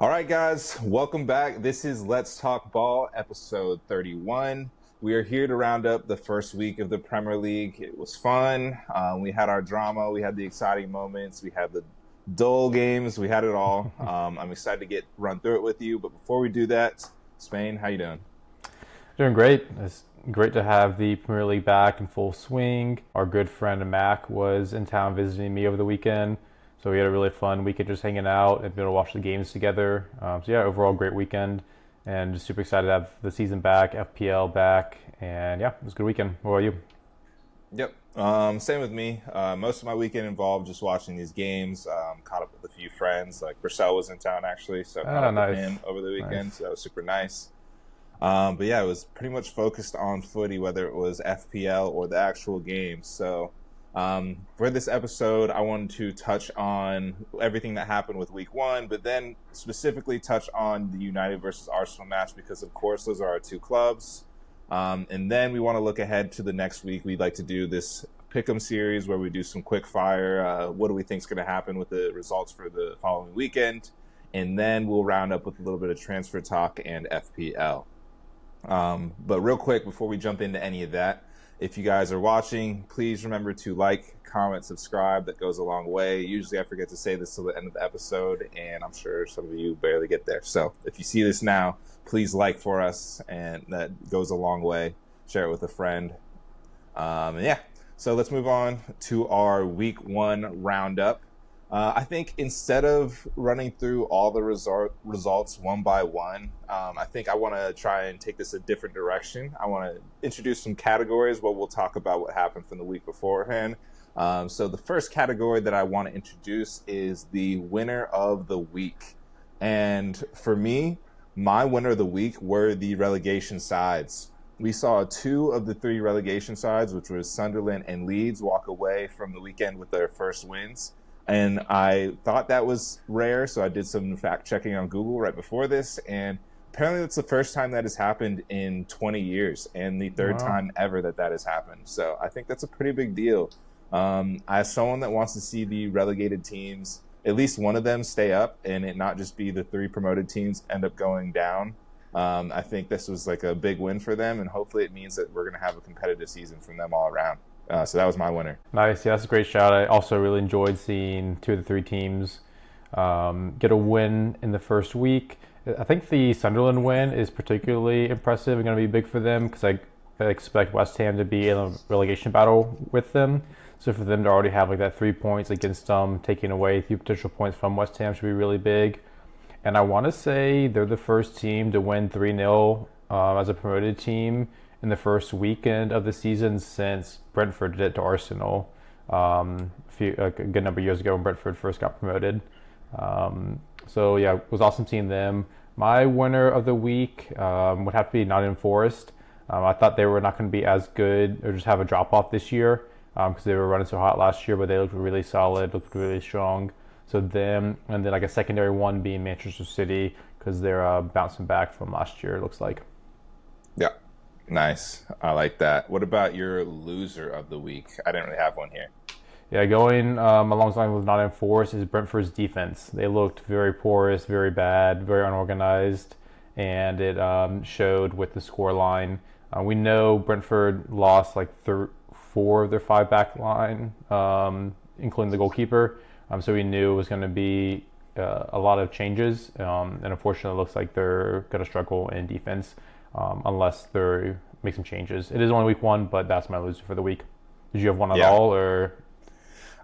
All right, guys, welcome back. This is Let's Talk Ball, episode 31. We are here to round up the first week of the Premier League. It was fun. We had our drama. We had the exciting moments. We had the dull games. We had it all. I'm excited to run through it with you. But before we do that, Spain, how you doing? Doing great. It's great to have the Premier League back in full swing. Our good friend Mac was in town visiting me over the weekend. So we had a really fun weekend just hanging out and being able to watch the games together. Overall great weekend. And just super excited to have the season back, FPL back. And yeah, it was a good weekend. What about you? Yep. Same with me. Most of my weekend involved just watching these games. Caught up with a few friends. Like Purcell was in town actually, so caught up with him over the weekend. Nice. So that was super nice. But yeah, it was pretty much focused on footy, whether it was FPL or the actual games. So for this episode, I wanted to touch on everything that happened with week one, but then specifically touch on the United versus Arsenal match because, of course, those are our two clubs. And then we want to look ahead to the next week. We'd like to do this Pick'em series where we do some quick fire. What do we think is going to happen with the results for the following weekend? And then we'll round up with a little bit of transfer talk and FPL. But real quick, before we jump into any of that, if you guys are watching, please remember to like, comment, subscribe. That goes a long way. Usually I forget to say this till the end of the episode, and I'm sure some of you barely get there. So if you see this now, please like for us, and that goes a long way. Share it with a friend. So let's move on to our week one roundup. I think instead of running through all the results one by one, I think I want to try and take this a different direction. I want to introduce some categories where we'll talk about what happened from the week beforehand. So the first category that I want to introduce is the winner of the week. And for me, my winner of the week were the relegation sides. We saw two of the three relegation sides, which was Sunderland and Leeds, walk away from the weekend with their first wins. And I thought that was rare, so I did some fact checking on Google right before this, and apparently that's the first time that has happened in 20 years and the third time ever that has happened. So I think that's a pretty big deal. As someone that wants to see the relegated teams, at least one of them stay up and it not just be the three promoted teams end up going down, I think this was like a big win for them, and hopefully it means that we're going to have a competitive season from them all around. So that was my winner. Nice. Yeah, that's a great shout. I also really enjoyed seeing two of the three teams get a win in the first week. I think the Sunderland win is particularly impressive and going to be big for them because I expect West Ham to be in a relegation battle with them. So for them to already have like that 3 points against them, taking away 3 potential points from West Ham should be really big. And I want to say they're the first team to win 3-0 as a promoted team in the first weekend of the season since Brentford did it to Arsenal a good number of years ago when Brentford first got promoted. It was awesome seeing them. My winner of the week would have to be Nottingham Forest. I thought they were not going to be as good or just have a drop-off this year because they were running so hot last year, but they looked really solid, looked really strong. So them, and then like a secondary one being Manchester City because they're bouncing back from last year, it looks like. Yeah. Nice. I like that. What about your loser of the week? I didn't really have one here. Yeah, going alongside with Nottingham Forest is Brentford's defense. They looked very porous, very bad, very unorganized, and it showed with the score line. We know Brentford lost like 4 of their 5 back line, including the goalkeeper. So we knew it was going to be a lot of changes, and unfortunately it looks like they're going to struggle in defense. Unless they make some changes. It is only week one, but that's my loser for the week. Did you have one at all, or?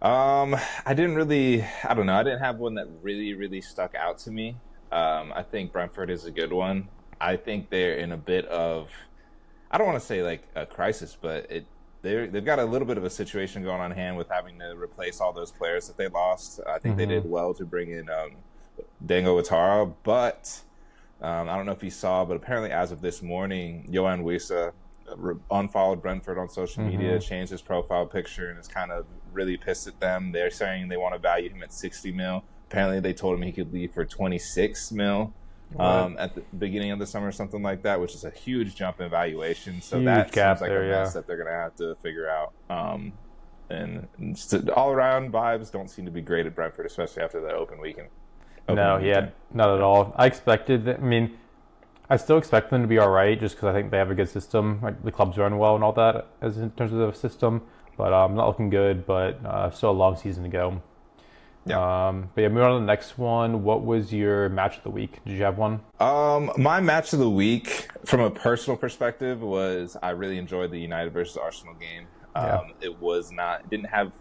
I didn't really, I don't know. I didn't have one that really, really stuck out to me. I think Brentford is a good one. I think they're in a bit of, I don't want to say like a crisis, but they've got a little bit of a situation going on hand with having to replace all those players that they lost. I think they did well to bring in Dango Ouattara, but I don't know if you saw, but apparently as of this morning, Yohan Wissa unfollowed Brentford on social media, changed his profile picture, and is kind of really pissed at them. They're saying they want to value him at 60 mil. Apparently they told him he could leave for 26 mil at the beginning of the summer or something like that, which is a huge jump in valuation. So that seems like a mess that they're going to have to figure out. And all around vibes don't seem to be great at Brentford, especially after that open weekend. No, opening yeah, weekend? not at Okay. all. I expected that. I mean, I still expect them to be all right, just because I think they have a good system. Like the clubs run well and all that, as in terms of the system. But not looking good. But still a long season to go. Yeah. But yeah, moving on to the next one. What was your match of the week? Did you have one? My match of the week, from a personal perspective, was I really enjoyed the United versus Arsenal game. Yeah, It didn't have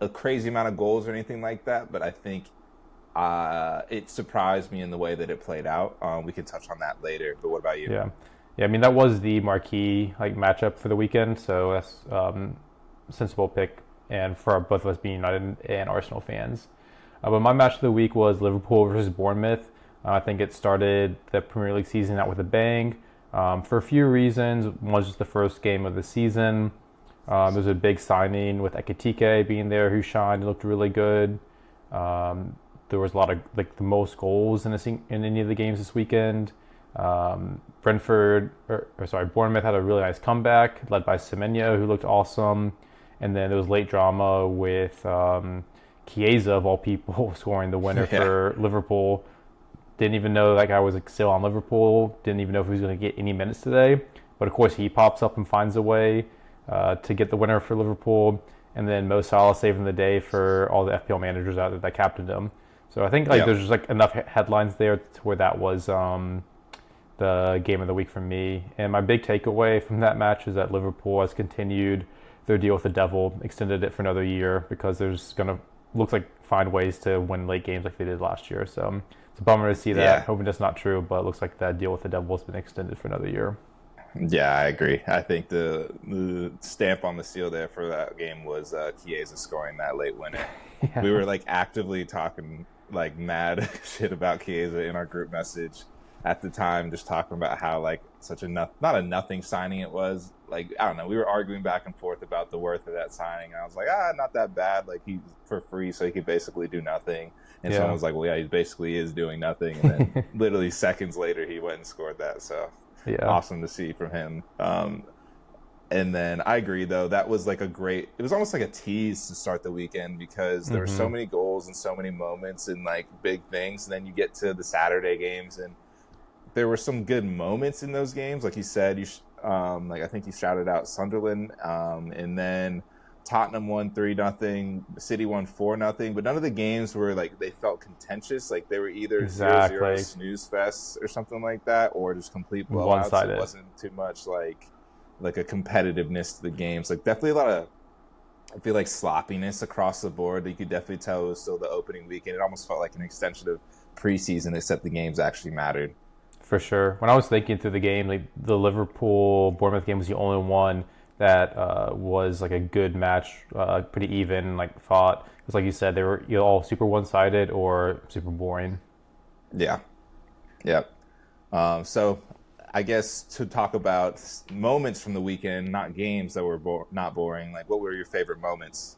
a crazy amount of goals or anything like that, but I think it surprised me in the way that it played out. We can touch on that later. But what about you? yeah, yeah. I mean, that was the marquee like matchup for the weekend, so that's a sensible pick, and for both of us being United and Arsenal fans. But my match of the week was Liverpool versus Bournemouth. I think it started the Premier League season out with a bang for a few reasons. One was just the first game of the season. There was a big signing with Ekitike being there, who shined and looked really good. There was a lot of like the most goals in any of the games this weekend. Bournemouth had a really nice comeback led by Semenyo, who looked awesome. And then there was late drama with Chiesa, of all people, scoring the winner Yeah, for Liverpool. Didn't even know that guy was like, still on Liverpool. Didn't even know if he was going to get any minutes today. But of course, he pops up and finds a way to get the winner for Liverpool. And then Mo Salah saving the day for all the FPL managers out there that captained him. So I think like yeah, there's just like enough headlines there to where that was the game of the week for me. And my big takeaway from that match is that Liverpool has continued their deal with the devil, extended it for another year because there's gonna looks like find ways to win late games like they did last year. So it's a bummer to see that. yeah. Hoping that's not true, but it looks like that deal with the devil has been extended for another year. Yeah, I agree. I think the stamp on the seal there for that game was Chiesa scoring that late winner. We Yeah, were like actively talking like mad shit about Chiesa in our group message at the time, just talking about how like such a not a nothing signing it was. Like I don't know, we were arguing back and forth about the worth of that signing, and I was like, not that bad. Like he's for free, so he could basically do nothing. And someone yeah, was like, well, yeah, he basically is doing nothing. And then literally seconds later, he went and scored that. So yeah. awesome to see from him. And then I agree though that was like it was almost like a tease to start the weekend because there were so Hmm. many goals and so many moments and like big things. And then you get to the Saturday games and there were some good moments in those games. Like you said, like I think you shouted out Sunderland, and then Tottenham won 3-0, City won 4-0, but none of the games were like they felt contentious. Like they were either 0-0 Exactly. snooze fest or something like that, or just complete One blowouts. It sided. wasn't too much like a competitiveness to the games. Like definitely a lot of I feel like sloppiness across the board. You could definitely tell it was still the opening weekend. It almost felt like an extension of preseason, except the games actually mattered. For sure. When I was thinking through the game, like the Liverpool Bournemouth game was the only one that was like a good match, pretty even, like fought. Because like you said, they were either all super one sided or super boring. Yeah. Yep. So I guess to talk about moments from the weekend, not games that were not boring. Like, what were your favorite moments?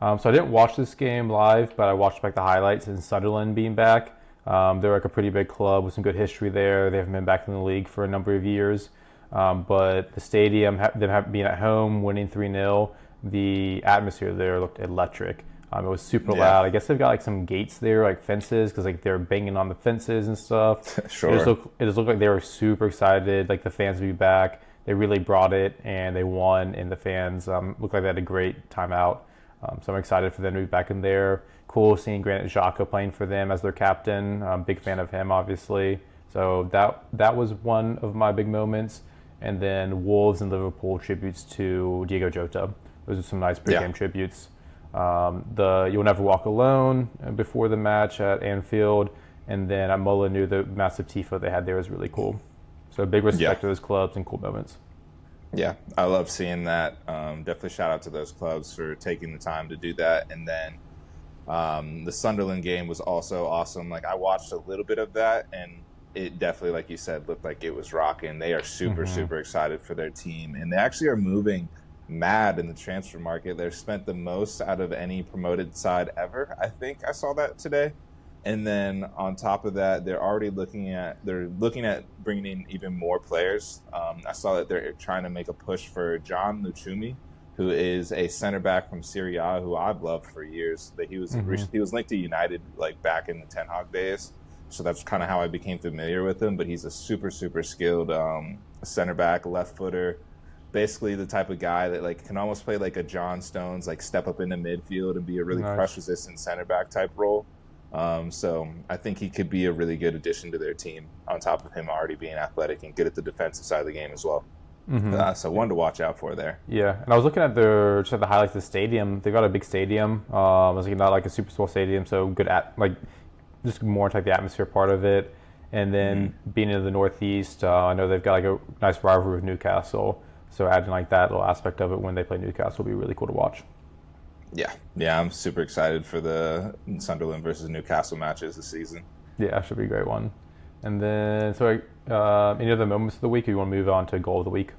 So I didn't watch this game live, but I watched like the highlights and Sunderland being back. They're like a pretty big club with some good history there. They haven't been back in the league for a number of years. But the stadium, being at home, winning 3-0, the atmosphere there looked electric. It was super Yeah, loud. I guess they've got like some gates there, like fences, because like they're banging on the fences and stuff. sure. It just looked like they were super excited, like the fans would be back. They really brought it, and they won, and the fans looked like they had a great time out. So I'm excited for them to be back in there. Cool seeing Granit Xhaka playing for them as their captain. I'm a big fan of him, obviously. So that was one of my big moments. And then Wolves and Liverpool tributes to Diego Jota. Those are some nice Yeah, pregame tributes. The You'll Never Walk Alone before the match at Anfield, and then at Molineux, the massive tifo they had there was really cool. So big yeah, respect to those clubs and cool moments. yeah. I love seeing that. Definitely shout out to those clubs for taking the time to do that. And then the Sunderland game was also awesome. Like I watched a little bit of that, and it definitely, like you said, looked like it was rocking. They are super, Hmm. super excited for their team, and they actually are moving mad in the transfer market. They've spent the most out of any promoted side ever. I think I saw that today. And then on top of that, they're looking at bringing in even more players. I saw that they're trying to make a push for John Luchumi, who is a center back from Serie A, who I've loved for years. That Hmm. he was linked to United like back in the Ten Hag days, so that's kind of how I became familiar with him. But he's a super skilled center back, left footer, basically the type of guy that like can almost play like a John Stones, like step up into midfield and be a really Nice. crush resistant center back type role. So I think he could be a really good addition to their team. On top of him already being athletic and good at the defensive side of the game as well. Hmm. So one to watch out for there. Yeah, and I was looking at the highlights of the stadium. They got a big stadium. It's like not like a super small stadium, so good at like just more like the atmosphere part of it. And then being in the Northeast, I know they've got like a nice rivalry with Newcastle. So adding like that little aspect of it when they play Newcastle will be really cool to watch. Yeah, I'm super excited for the Sunderland versus Newcastle matches this season. Yeah, should be a great one. And then, so any other moments of the week, or you want to move on to goal of the week?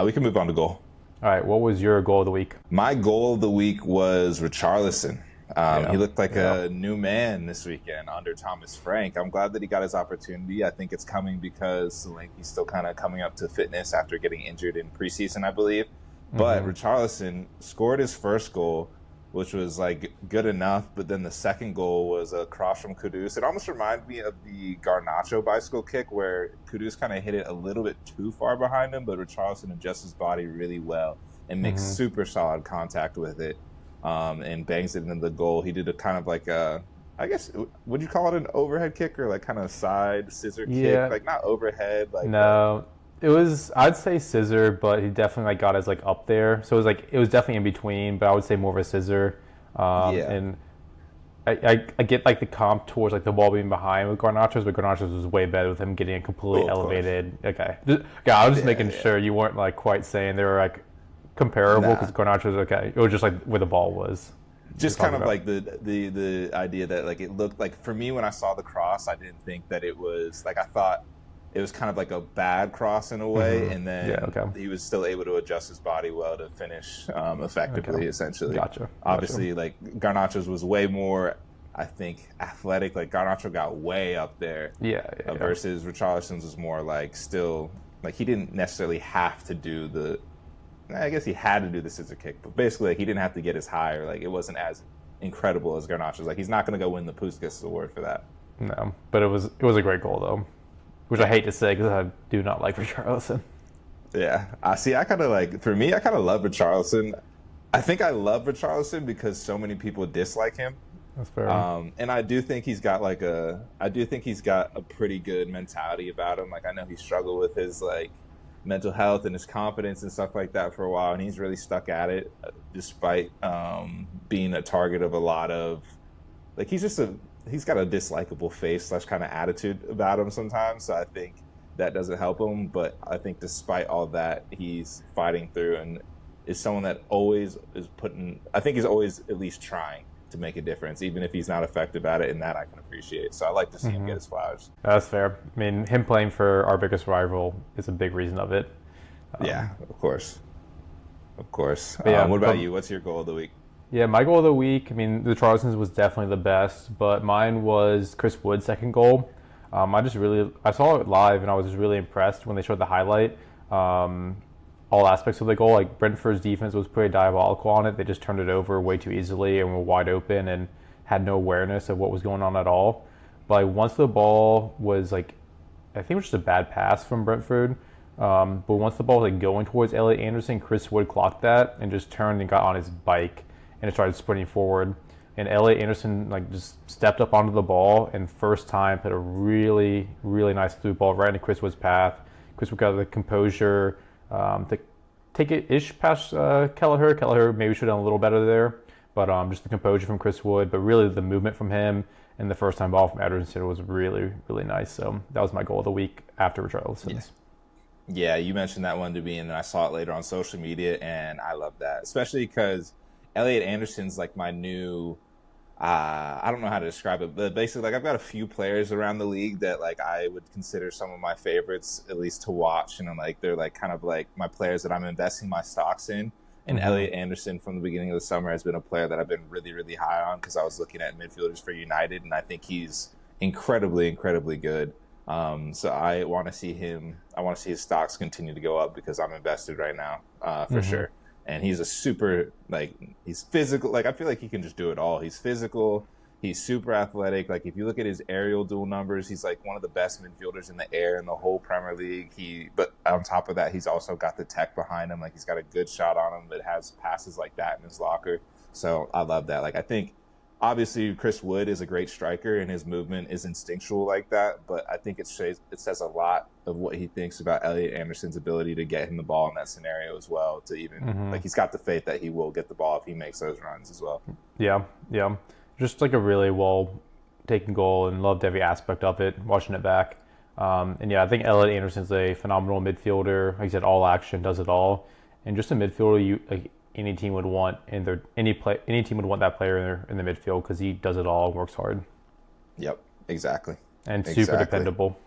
We can move on to goal. All right, what was your goal of the week? My goal of the week was Richarlison. Yeah, He looked like yeah. a new man this weekend under Thomas Frank. I'm glad that he got his opportunity. I think it's coming because Solanke's still kind of coming up to fitness after getting injured in preseason, I believe. But Richarlison scored his first goal, which was like good enough. But then the second goal was a cross from Kudus. It almost reminded me of the Garnacho bicycle kick where Kudus kind of hit it a little bit too far behind him, but Richarlison adjusts his body really well and makes super solid contact with it, and bangs it into the goal. He did a kind of like a, I guess, would you call it an overhead kick or like kind of side scissor kick? Yeah, Like not overhead, like no, it was, I'd say scissor, but he definitely like got his like up there. So it was like, it was definitely in between, but I would say more of a scissor. yeah. And I get like the comp towards like the ball being behind with Garnacho's, but Garnacho's was way better with him getting it completely Oh, of course. elevated. Okay, yeah, I was just making Yeah. sure you weren't like quite saying they were like comparable Nah. because Garnacho's okay. It was just like where the ball was. Just Talking kind of about. like the idea that like it looked like for me when I saw the cross, I didn't think that it was like I thought it was kind of like a bad cross in a way, and Yeah. then Okay. he was still able to adjust his body well to finish effectively. Okay. Essentially, Gotcha. obviously, like Garnacho's was way more, I think, athletic. Like Garnacho got way up there, Yeah. Yeah. versus Richarlison's was more like still like he didn't necessarily have to do the. I guess he had to do the scissor kick, but basically, like he didn't have to get as high, or like it wasn't as incredible as Garnacho's. Like he's not going to go win the Puskas award for that. No, but it was a great goal though, which I hate to say because I do not like Richarlison. Yeah, I see. I kind of like for me, I kind of love Richarlison. I think I love Richarlison because so many people dislike him. That's fair. And I do think he's got I do think he's got a pretty good mentality about him. Like I know he struggled with his like mental health and his confidence and stuff like that for a while, and he's really stuck at it despite being a target of a lot of like he's got a dislikable face slash kind of attitude about him sometimes. So I think that doesn't help him. But I think despite all that, he's fighting through and is someone that always is putting. I think he's always at least trying to make a difference, even if he's not effective at it, and that I can appreciate. So I like to see him get his flowers. That's fair. I mean, him playing for our biggest rival is a big reason of it. Yeah, of course. Of course. Yeah, what about you? What's your goal of the week? Yeah, my goal of the week, I mean, the Charleston's was definitely the best, but mine was Chris Wood's second goal. I saw it live and I was just really impressed when they showed the highlight. All aspects of the goal, like Brentford's defense was pretty diabolical on it. They just turned it over way too easily and were wide open and had no awareness of what was going on at all. But like, once the ball was like, I think it was just a bad pass from Brentford. But once the ball was like going towards Elliot Anderson, Chris Wood clocked that and just turned and got on his bike and it started sprinting forward. And Elliot Anderson like just stepped up onto the ball and first time put a really, really nice through ball right into Chris Wood's path. Chris Wood got the composure to take it ish past Kelleher. Kelleher maybe should have done a little better there, but just the composure from Chris Wood, but really the movement from him and the first time ball from Anderson was really, really nice. So that was my goal of the week after Richarlison's. Yeah, you mentioned that one to me, and then I saw it later on social media, and I love that, especially because Elliot Anderson's like my new. I don't know how to describe it, but basically, like I've got a few players around the league that like I would consider some of my favorites, at least to watch, and I'm like they're like kind of like my players that I'm investing my stocks in. And Elliot Anderson from the beginning of the summer has been a player that I've been really, really high on because I was looking at midfielders for United, and I think he's incredibly, incredibly good. So I want to see him. I want to see his stocks continue to go up because I'm invested right now, for sure. and he's a super like he's physical. Like I feel like he can just do it all. He's physical. He's super athletic. Like if you look at his aerial duel numbers, he's like one of the best midfielders in the air in the whole Premier League. But on top of that, he's also got the tech behind him. Like he's got a good shot on him that has passes like that in his locker. So I love that. Like I think obviously Chris Wood is a great striker and his movement is instinctual like that. But I think it says a lot of what he thinks about Elliot Anderson's ability to get him the ball in that scenario as well. To even like he's got the faith that he will get the ball if he makes those runs as well. Yeah, yeah. Just like a really well taken goal, and loved every aspect of it, watching it back. And yeah, I think Elliot Anderson's a phenomenal midfielder. Like I said, all action, does it all, and just a midfielder any team would want, and any team would want that player in the midfield because he does it all, works hard. Yep, exactly. And super dependable.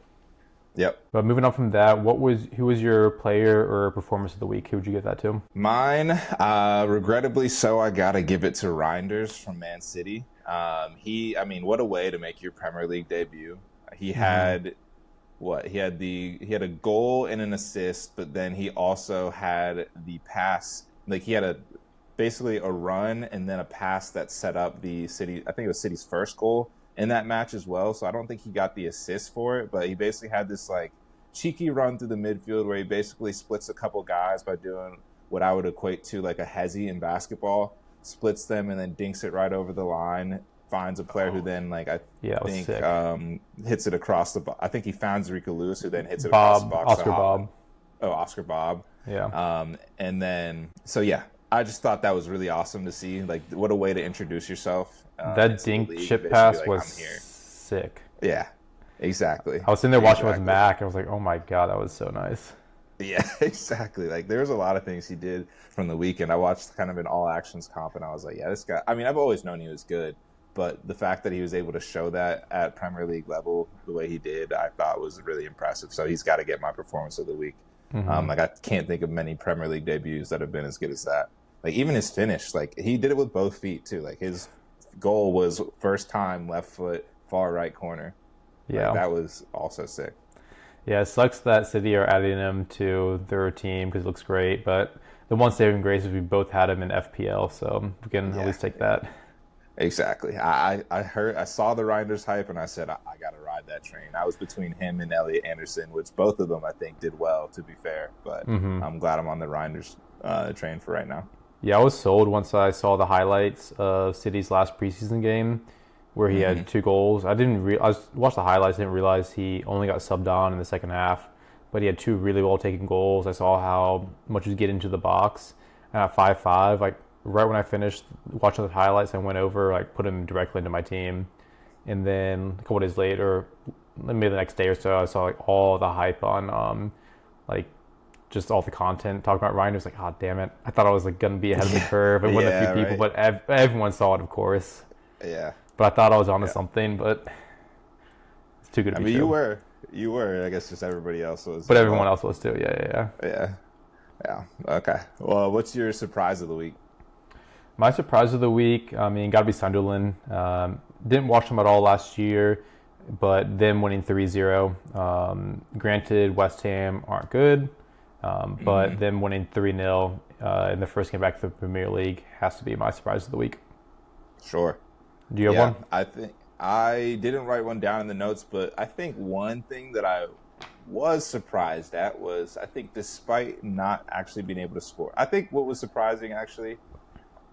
Yep. But moving on from that, who was your player or performance of the week? Who would you give that to? Mine, regrettably so, I gotta give it to Reinders from Man City. What a way to make your Premier League debut. He had He had a goal and an assist, but then he also had the pass. Like he had basically a run and then a pass that set up the City. I think it was City's first goal in that match as well. So I don't think he got the assist for it, but he basically had this like cheeky run through the midfield where he basically splits a couple guys by doing what I would equate to like a hezzy in basketball, splits them and then dinks it right over the line, finds a player who then like hits it across the box. I think he found Rico Lewis who then hits it across the box. Oscar Bob. Yeah. And then I just thought that was really awesome to see. Like what a way to introduce yourself. That dink chip pass was sick. Yeah, exactly. I was sitting there watching with Mac, and I was like, oh my God, that was so nice. Yeah, exactly. Like there was a lot of things he did from the weekend. I watched kind of an all actions comp and I was like, yeah, this guy, I mean, I've always known he was good, but the fact that he was able to show that at Premier League level the way he did, I thought was really impressive. So he's got to get my performance of the week. Like I can't think of many Premier League debuts that have been as good as that. Like even his finish, like he did it with both feet too. Like his goal was first time left foot, far right corner. Yeah. Like, that was also sick. Yeah, it sucks that City are adding him to their team because it looks great, but the one saving grace is we both had him in FPL, so we can at least take that. Exactly. I saw the Reinders hype and I said, I got to ride that train. I was between him and Elliot Anderson, which both of them I think did well, to be fair, but I'm glad I'm on the Reinders train for right now. Yeah, I was sold once I saw the highlights of City's last preseason game where he had 2 goals. I watched the highlights, didn't realize he only got subbed on in the second half, but he had 2 really well taken goals. I saw how much he was getting into the box. And at 5-5, like right when I finished watching the highlights, I went over, like put him directly into my team. And then a couple days later, maybe the next day or so, I saw like all the hype on just all the content talking about Ryan. It was like, oh damn it! I thought I was like gonna be ahead of the curve. It wasn't a few people, but everyone saw it, of course. Yeah. But I thought I was onto something, but it's too good to be true. You were. I guess just everybody else was. But everyone else was too. Yeah. Okay. Well, what's your surprise of the week? My surprise of the week, I mean, got to be Sunderland. Didn't watch them at all last year, but them winning 3-0. Granted, West Ham aren't good, but them winning 3-0 in the first game back to the Premier League has to be my surprise of the week. Sure. Do you have one? I think I didn't write one down in the notes, but I think one thing that I was surprised at was, I think despite not actually being able to score, I think what was surprising actually,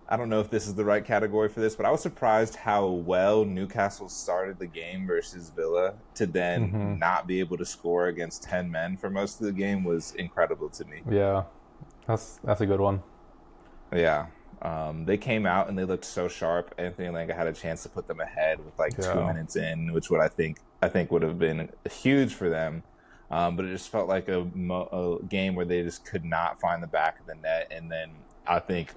I don't know if this is the right category for this, but I was surprised how well Newcastle started the game versus Villa to then not be able to score against 10 men for most of the game was incredible to me. Yeah, that's a good one. Yeah. They came out and they looked so sharp. Anthony Langa had a chance to put them ahead with like 2 minutes in, which I think would have been huge for them. But it just felt like a game where they just could not find the back of the net. And then I think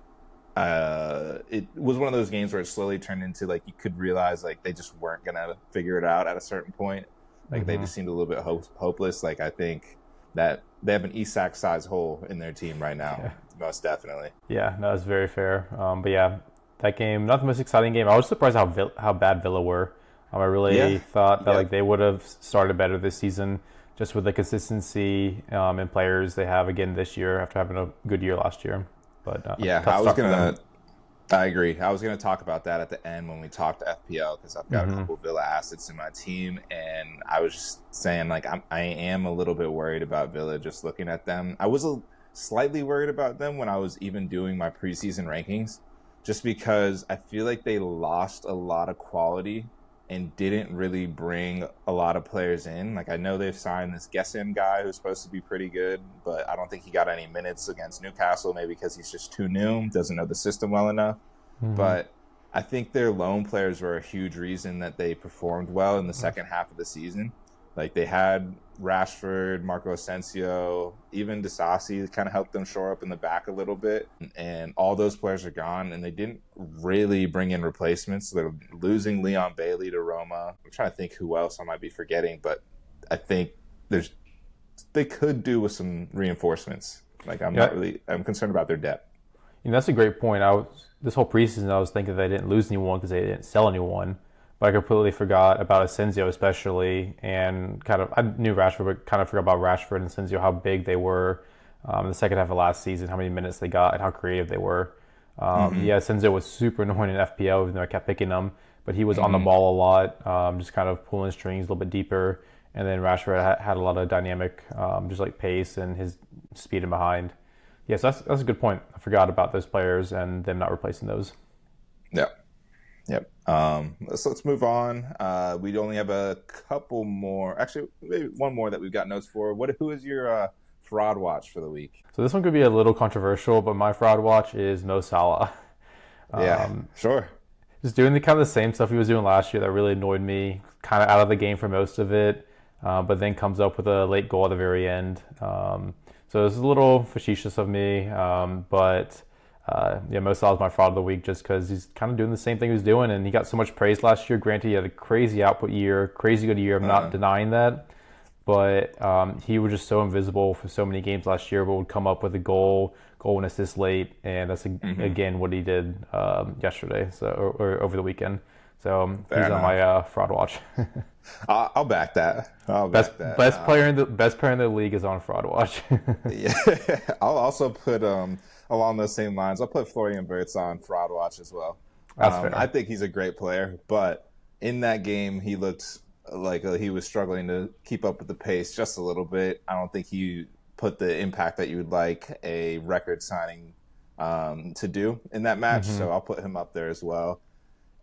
it was one of those games where it slowly turned into like you could realize like they just weren't gonna figure it out at a certain point. Like they just seemed a little bit hopeless. Like I think that they have an Isak size hole in their team right now, most definitely. Yeah, no, that's very fair. But yeah, that game, not the most exciting game. I was surprised how bad Villa were. I really thought that like they would have started better this season, just with the consistency and players they have again this year after having a good year last year. but Yeah, tough start for them. I agree. I was gonna talk about that at the end when we talked FPL because I've got a Hmm. couple Villa assets in my team, and I was just saying like I am a little bit worried about Villa just looking at them. I was slightly worried about them when I was even doing my preseason rankings, just because I feel like they lost a lot of quality and didn't really bring a lot of players in. Like I know they've signed this Gessen guy who's supposed to be pretty good, but I don't think he got any minutes against Newcastle, maybe because he's just too new, doesn't know the system well enough. Hmm. But I think their loan players were a huge reason that they performed well in the second half of the season. Like they had Rashford, Marco Asensio, even Disasi kind of helped them shore up in the back a little bit. And all those players are gone, and they didn't really bring in replacements. So they're losing Leon Bailey to Roma. I'm trying to think who else I might be forgetting, but I think there's they could do with some reinforcements. Like Yeah, I'm concerned about their depth. that's a great point. This whole preseason I was thinking they didn't lose anyone because they didn't sell anyone, but I completely forgot about Asensio especially, and kind of I knew Rashford, but kind of forgot about Rashford and Asensio, how big they were in the second half of last season, how many minutes they got, and how creative they were. Mm-hmm. Yeah, Asensio was super annoying in FPL, even though I kept picking him, but he was on the Mm-hmm. ball a lot, just kind of pulling strings a little bit deeper. And then Rashford had a lot of dynamic, just like pace and his speed in behind. Yes, that's a good point. I forgot about those players and them not replacing those. Yeah. Yep. Let's move on. We only have a couple more. Actually, maybe one more that we've got notes for. Who is your fraud watch for the week? So this one could be a little controversial, but my fraud watch is Mo Salah. Yeah, sure. Just doing the kind of the same stuff he was doing last year that really annoyed me. Kind of out of the game for most of it, but then comes up with a late goal at the very end. So it's a little facetious of me, but yeah, Mo Salah's my fraud of the week just because he's kind of doing the same thing he was doing, and he got so much praise last year. Granted, he had a crazy output year, crazy good year. I'm not Uh, denying that, but he was just so invisible for so many games last year, but would come up with a goal and assist late, and that's hmm again what he did yesterday, or over the weekend. So Fair he's on enough. my fraud watch. I'll back that. I'll best back that. best player in the league is on fraud watch. Yeah. I'll also put along those same lines. I'll put Florian Wirtz on fraud watch as well. That's I fair. think he's a great player, but in that game he looked like he was struggling to keep up with the pace just a little bit. I don't think he put the impact that you would like a record signing to do in that match. Hmm. So I'll put him up there as well.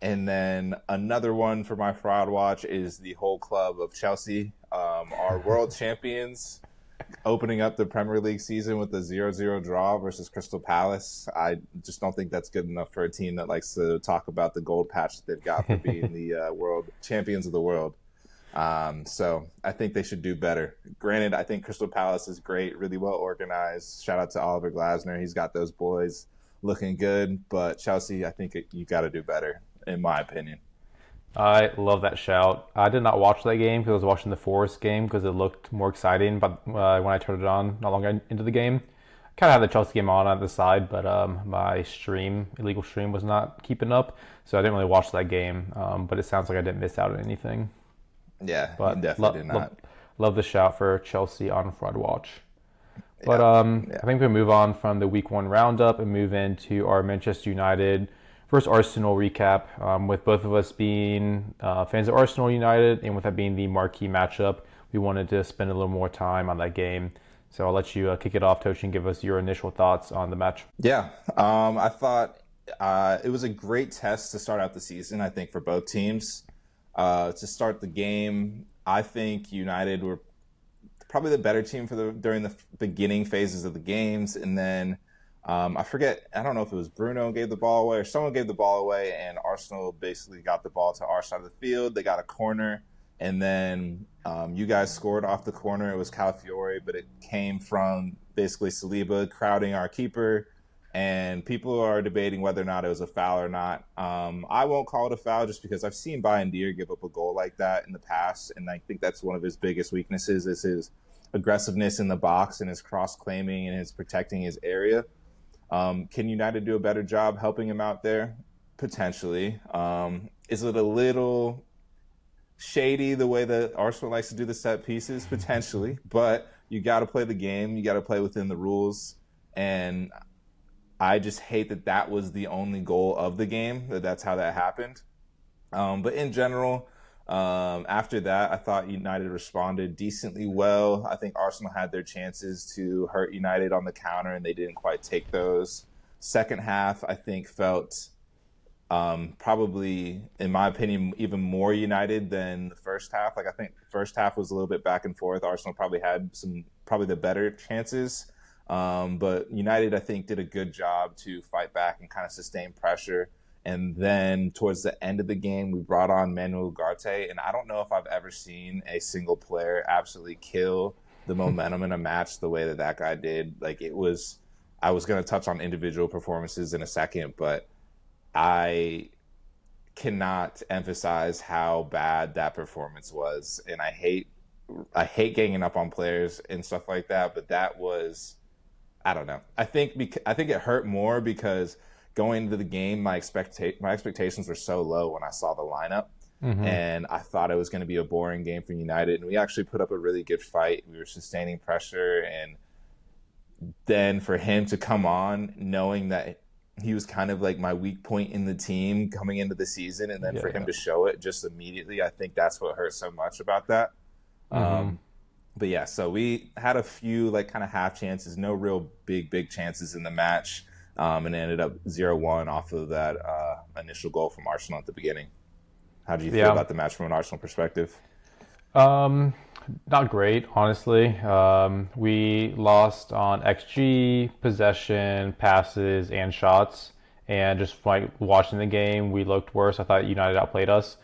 And then another one for my fraud watch is the whole club of Chelsea, our world champions, opening up the Premier League season with a 0-0 draw versus Crystal Palace. I just don't think that's good enough for a team that likes to talk about the gold patch that they've got for being the world champions of the world. So I think they should do better. Granted, I think Crystal Palace is great, really well organized. Shout out to Oliver Glasner. He's got those boys looking good. But Chelsea, I think you got to do better, in my opinion. I love that shout. I did not watch that game because I was watching the Forest game because it looked more exciting. But when I turned it on, not long into the game, kind of had the Chelsea game on the side, but my illegal stream, was not keeping up, so I didn't really watch that game. But it sounds like I didn't miss out on anything. Yeah, you But definitely did not. love the shout for Chelsea on Fraud Watch. But Yeah, I yeah. think we move on from the Week 1 roundup and move into our Manchester United versus Arsenal recap, with both of us being fans of Arsenal United, and with that being the marquee matchup, we wanted to spend a little more time on that game. So I'll let you kick it off, Tochi, and give us your initial thoughts on the match. Yeah, I thought it was a great test to start out the season. I think for both teams, to start the game, I think United were probably the better team for the during the beginning phases of the games, and then I forget. I don't know if it was Bruno gave the ball away or someone gave the ball away, and Arsenal basically got the ball to our side of the field. They got a corner, and then you guys scored off the corner. It was Calafiore, but it came from basically Saliba crowding our keeper. And people are debating whether or not it was a foul or not. I won't call it a foul just because I've seen Bayern give up a goal like that in the past, and I think that's one of his biggest weaknesses is his aggressiveness in the box and his cross claiming and his protecting his area. Can United do a better job helping him out there? Potentially. Is it a little shady the way that Arsenal likes to do the set pieces? Potentially, but you got to play the game. You got to play within the rules. And I just hate that that was the only goal of the game, that's how that happened. But in general, after that, I thought United responded decently well. I think Arsenal had their chances to hurt United on the counter, and they didn't quite take those. Second half, I think, felt probably, in my opinion, even more United than the first half. Like I think the first half was a little bit back and forth. Arsenal probably had probably the better chances, but United, I think, did a good job to fight back and kind of sustain pressure. And then towards the end of the game, we brought on Manuel Ugarte, and I don't know if I've ever seen a single player absolutely kill the momentum in a match the way that that guy did. Like it was, I was going to touch on individual performances in a second, but I cannot emphasize how bad that performance was, and I hate ganging up on players and stuff like that. But that was, I don't know. I think it hurt more because going into the game, my expectations were so low when I saw the lineup, Mm-hmm. and I thought it was going to be a boring game for United. And we actually put up a really good fight. We were sustaining pressure, and then for him to come on, knowing that he was kind of like my weak point in the team coming into the season, and then for him Yeah. to show it just immediately, I think that's what hurt so much about that. Mm-hmm. Um, but yeah, so we had a few like kind of half chances, no real big chances in the match, and it ended up 0-1 off of that initial goal from Arsenal at the beginning. How do you feel Yeah. about the match from an Arsenal perspective? Um, Not great, honestly. We lost on XG, possession, passes, and shots. And just like watching the game, we looked worse. I thought United outplayed us.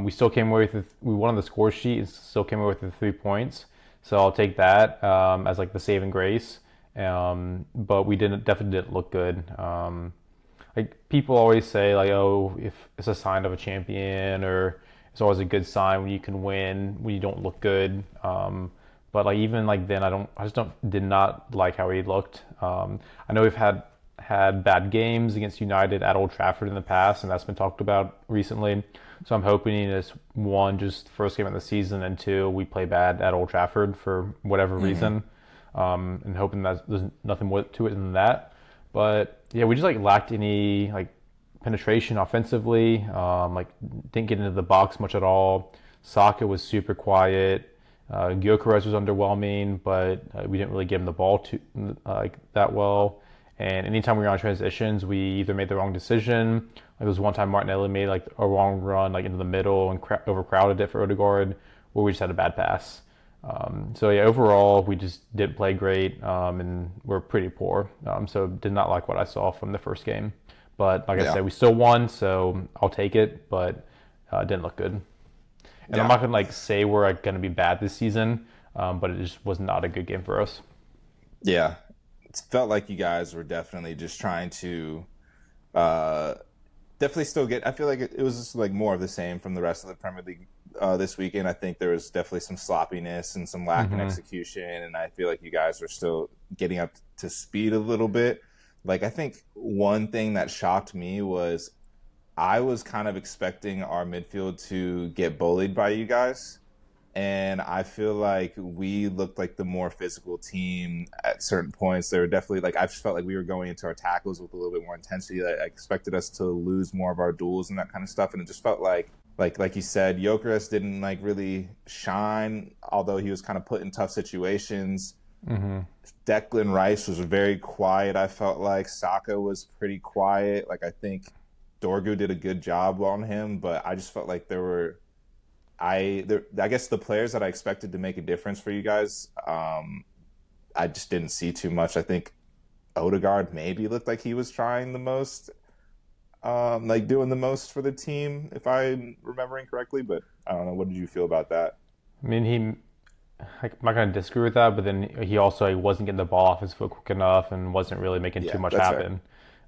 We still came away with we won on the score sheet and still came away with the 3 points. So I'll take that as like the saving grace. But we definitely didn't look good. Like people always say, like, oh, if it's a sign of a champion, or it's always a good sign when you can win when you don't look good. But like even like then, I just don't did not like how he looked. I know we've had bad games against United at Old Trafford in the past, and that's been talked about recently. So I'm hoping this one, just first game of the season, and two, we play bad at Old Trafford for whatever Mm-hmm. reason, and hoping that there's nothing more to it than that. But yeah, we just like lacked any like penetration offensively. Like didn't get into the box much at all. Saka was super quiet. Gyökeres was underwhelming, but we didn't really give him the ball to like that well. And anytime we were on transitions, we either made the wrong decision. Like there was one time Martinelli made like a wrong run like into the middle and overcrowded it for Odegaard, or we just had a bad pass. So yeah, overall we just didn't play great, and we're pretty poor. So did not like what I saw from the first game. But like I Yeah, said, we still won, so I'll take it. But it didn't look good. And I'm yeah, not gonna like say we're like, gonna be bad this season, but it just was not a good game for us. yeah. It felt like you guys were definitely just trying to uh, definitely still get. I feel like it was just like more of the same from the rest of the Premier League this weekend. I think there was definitely some sloppiness and some lack in Mm-hmm. execution, and I feel like you guys are still getting up to speed a little bit. Like I think one thing that shocked me was I was kind of expecting our midfield to get bullied by you guys. And I feel like we looked like the more physical team at certain points. There were definitely like I just felt like we were going into our tackles with a little bit more intensity. I expected us to lose more of our duels and that kind of stuff. And it just felt like you said, Jokeres didn't like really shine, although he was kind of put in tough situations. Mm-hmm. Declan Rice was very quiet. I felt like Saka was pretty quiet. Like I think Dorgu did a good job on him, but I just felt like I guess the players that I expected to make a difference for you guys, I just didn't see too much. I think Odegaard maybe looked like he was trying the most, like doing the most for the team, if I'm remembering correctly. But I don't know. What did you feel about that? I mean, I'm not gonna disagree with that, but then he also like, wasn't getting the ball off his foot quick enough and wasn't really making too Yeah, much that's fair. happen.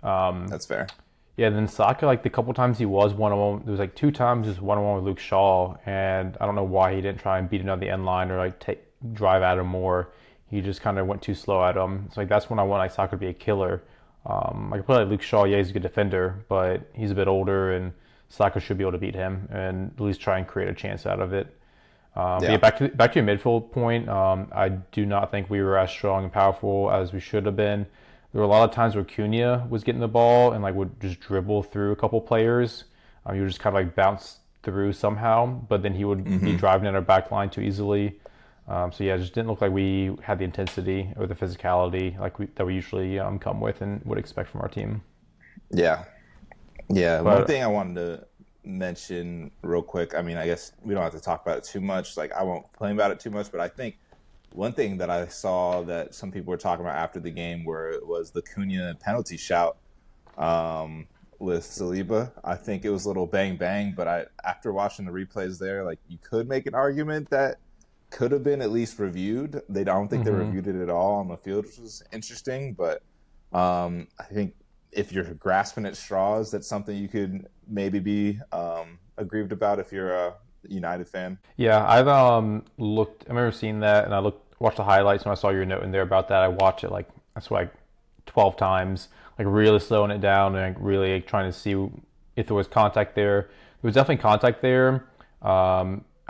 Um, That's fair. Yeah, then Saka, like the couple times he was one on one, there was like two times just one on one with Luke Shaw, and I don't know why he didn't try and beat him on the end line or like drive at him more. He just kind of went too slow at him. It's like that's when I want like Saka to be a killer. Like play like Luke Shaw, yeah, he's a good defender, but he's a bit older, and Saka should be able to beat him and at least try and create a chance out of it. But yeah, Yeah. back to your midfield point. I do not think we were as strong and powerful as we should have been. there were a lot of times where Cunha was getting the ball and like would just dribble through a couple players. He would just kind of like bounce through somehow, but then he would be Hmm. driving in our back line too easily. So yeah, it just didn't look like we had the intensity or the physicality that we usually come with and would expect from our team. Yeah. Yeah. One But thing I wanted to mention real quick. I mean, I guess we don't have to talk about it too much. Like, I won't complain about it too much, but I think one thing that I saw that some people were talking about after the game was the Cunha penalty shout with Saliba. I think it was a little bang bang, but after watching the replays there, like you could make an argument that could have been at least reviewed. They don't think they mm-hmm. reviewed it at all on the field, which was interesting. But I think if you're grasping at straws, that's something you could maybe be aggrieved about if you're a United fan. Yeah, I've looked. I remember seeing that, and watched the highlights when I saw your note in there about that. I watched it like that's like 12 times, like really slowing it down and like, really like, trying to see if there was contact there. There was definitely contact there.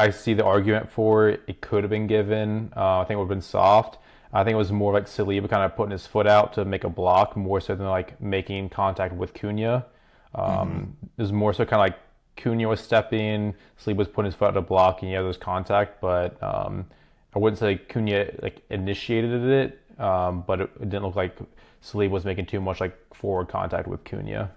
I see the argument for it. It could have been given. I think it would have been soft. I think it was more like Saliba kind of putting his foot out to make a block more so than like making contact with Cunha. Mm-hmm. It was more so kind of like Cunha was stepping, Saliba was putting his foot out to block, and yeah, there was contact. But I wouldn't say Cunha like initiated it, but it didn't look like Saliba was making too much like forward contact with Cunha.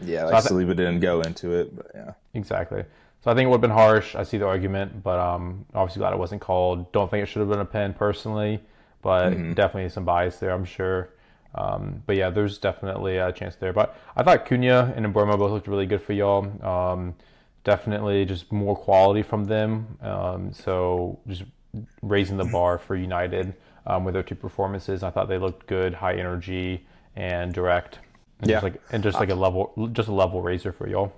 Yeah, So like Saliba didn't go into it, but yeah. exactly. So I think it would have been harsh. I see the argument, but obviously glad it wasn't called. Don't think it should have been a pen personally, but Mm-hmm. definitely some bias there, I'm sure. But yeah, there's definitely a chance there. But I thought Cunha and Mbeumo both looked really good for y'all. Definitely just more quality from them. So just raising the bar for United with their two performances. I thought they looked good, high energy and direct, and Yeah. just like a level raiser for y'all.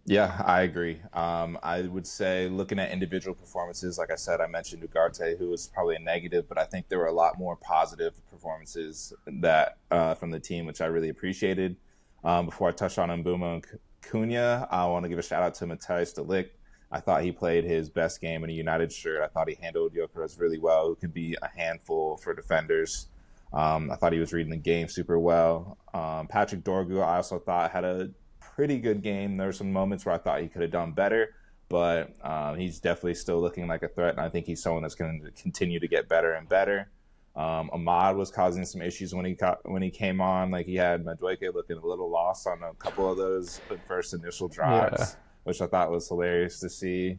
Yeah, I agree. I would say looking at individual performances, like I said, I mentioned Ugarte, who was probably a negative, but I think there were a lot more positive performances that from the team, which I really appreciated. Before I touch on Mbeumo and Cunha, I want to give a shout out to Matthijs de Ligt. I thought he played his best game in a United shirt. I thought he handled Gyökeres really well, who could be a handful for defenders. I thought he was reading the game super well. Patrick Dorgu, I also thought had a pretty good game. There were some moments where I thought he could have done better, but he's definitely still looking like a threat, and I think he's someone that's going to continue to get better and better. Ahmad was causing some issues when he came on. Like he had Madueke looking a little lost on a couple of those first initial Yeah. drives, which I thought was hilarious to see.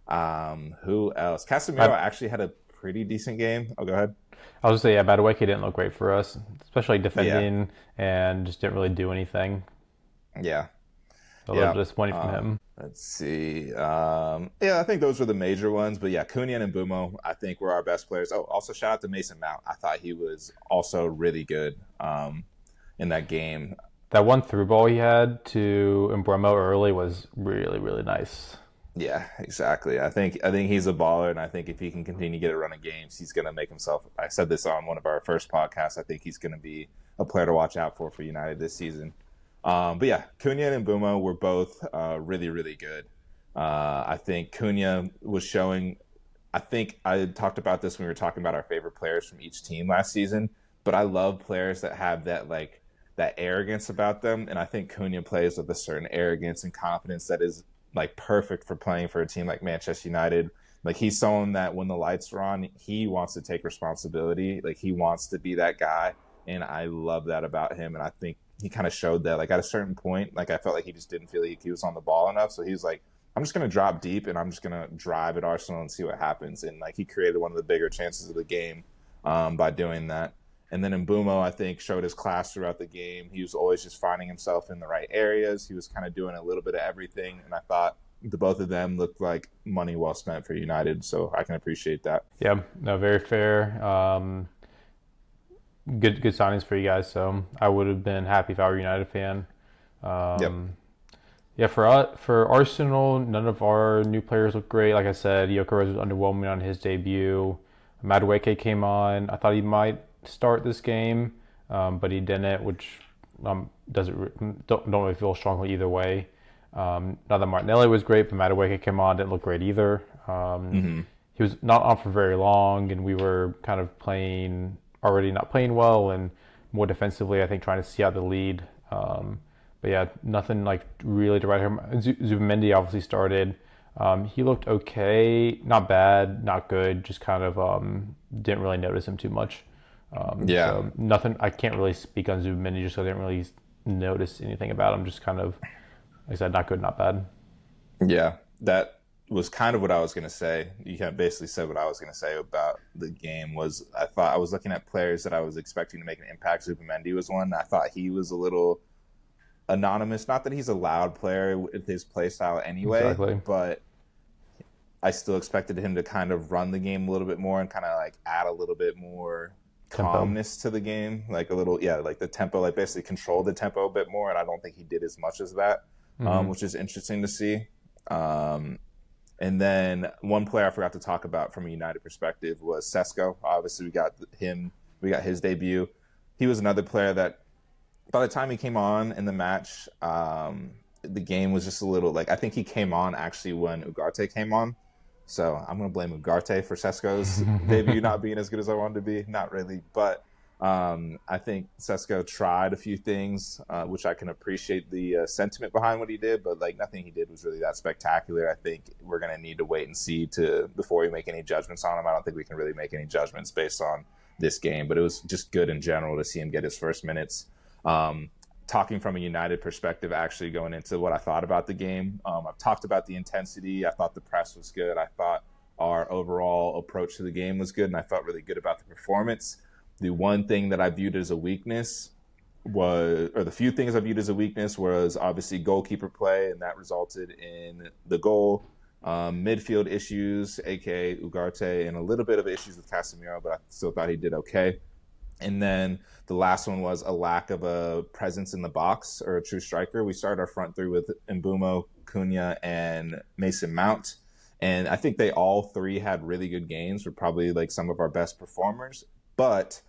Who else? Casemiro actually had a pretty decent game. Oh, go ahead. I was gonna say, yeah, Madueke didn't look great for us, especially Yeah, defending and just didn't really do anything. yeah. A little Yeah. bit disappointing from him. Let's see. Yeah, I think those were the major ones. But yeah, Cunha and Mbeumo, I think, were our best players. Oh, also shout out to Mason Mount. I thought he was also really good in that game. That one through ball he had to Mbeumo early was really, really nice. Yeah, exactly. I think he's a baller, and I think if he can continue to get a run of games, he's going to make himself. I said this on one of our first podcasts. I think he's going to be a player to watch out for United this season. But yeah, Cunha and Mbeumo were both really, really good. I think Cunha was showing. I think I talked about this when we were talking about our favorite players from each team last season. But I love players that have that arrogance about them, and I think Cunha plays with a certain arrogance and confidence that is like perfect for playing for a team like Manchester United. Like he's someone that when the lights are on, he wants to take responsibility. Like he wants to be that guy, and I love that about him. And I think he kind of showed that. Like at a certain point, like I felt like he just didn't feel like he was on the ball enough. So he was like, I'm just gonna drop deep and I'm just gonna drive at Arsenal and see what happens. And like he created one of the bigger chances of the game by doing that. And then Mbeumo, I think, showed his class throughout the game. He was always just finding himself in the right areas. He was kind of doing a little bit of everything. And I thought the both of them looked like money well spent for United. So I can appreciate that. Yeah, no, very fair. Good signings for you guys. So I would have been happy if I were a United fan. Yep. Yeah, for Arsenal, none of our new players look great. Like I said, Gyökeres was underwhelming on his debut. Madueke came on. I thought he might start this game, but he didn't, which don't really feel strongly either way. Not that Martinelli was great, but Madueke came on, didn't look great either. He was not on for very long, and we were kind of not playing well, and more defensively. I think trying to see out the lead. But yeah, nothing like really to write home. Zubimendi obviously started. He looked okay, not bad, not good. Just kind of didn't really notice him too much. Yeah. So nothing. I can't really speak on Zubimendi just so I didn't really notice anything about him. Just kind of, like I said, not good, not bad. Yeah, that was kind of what I was going to say. You kind of basically said what I was going to say about the game. Was I thought I was looking at players that I was expecting to make an impact. Zubimendi was one. I thought he was a little anonymous. Not that he's a loud player with his play style anyway, Exactly. but I still expected him to kind of run the game a little bit more and kind of like add a little bit more Tempo. calmness to the game, like a little, yeah, like the tempo, like basically control the tempo a bit more. And I don't think he did as much as that, which is interesting to see. And then one player I forgot to talk about from a United perspective was Sesko. Obviously, we got him, we got his debut. He was another player that by the time he came on in the match, the game was just a little like, I think he came on actually when Ugarte came on. So I'm going to blame Ugarte for Sesko's debut not being as good as I wanted to be. Not really, but I think Sesko tried a few things, which I can appreciate the sentiment behind what he did, but like nothing he did was really that spectacular. I think we're going to need to wait and see before we make any judgments on him. I don't think we can really make any judgments based on this game, but it was just good in general to see him get his first minutes. Talking from a United perspective, actually going into what I thought about the game, I've talked about the intensity. I thought the press was good. I thought our overall approach to the game was good, and I felt really good about the performance. The one thing that I viewed as a weakness the few things I viewed as a weakness was obviously goalkeeper play, and that resulted in the goal. Midfield issues, aka Ugarte, and a little bit of issues with Casemiro, but I still thought he did okay. And then the last one was a lack of a presence in the box or a true striker. We started our front three with Mbumo, Cunha, and Mason Mount. And I think they all three had really good games, were probably like some of our best performers. But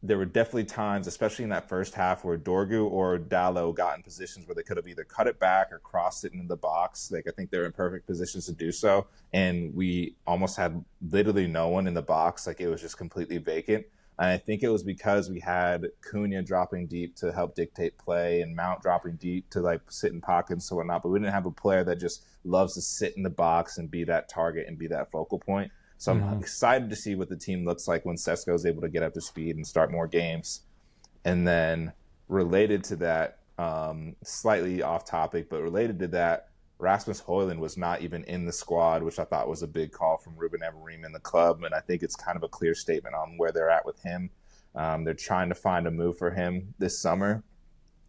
there were definitely times, especially in that first half, where Dorgu or Dallo got in positions where they could have either cut it back or crossed it into the box. Like I think they're in perfect positions to do so. And we almost had literally no one in the box. Like it was just completely vacant. And I think it was because we had Cunha dropping deep to help dictate play and Mount dropping deep to like sit in pockets and whatnot. But we didn't have a player that just loves to sit in the box and be that target and be that focal point. So I'm excited to see what the team looks like when Sesko is able to get up to speed and start more games. And then related to that, slightly off topic, but related to that, Rasmus Højlund was not even in the squad, which I thought was a big call from Ruben Amorim in the club. And I think it's kind of a clear statement on where they're at with him. They're trying to find a move for him this summer.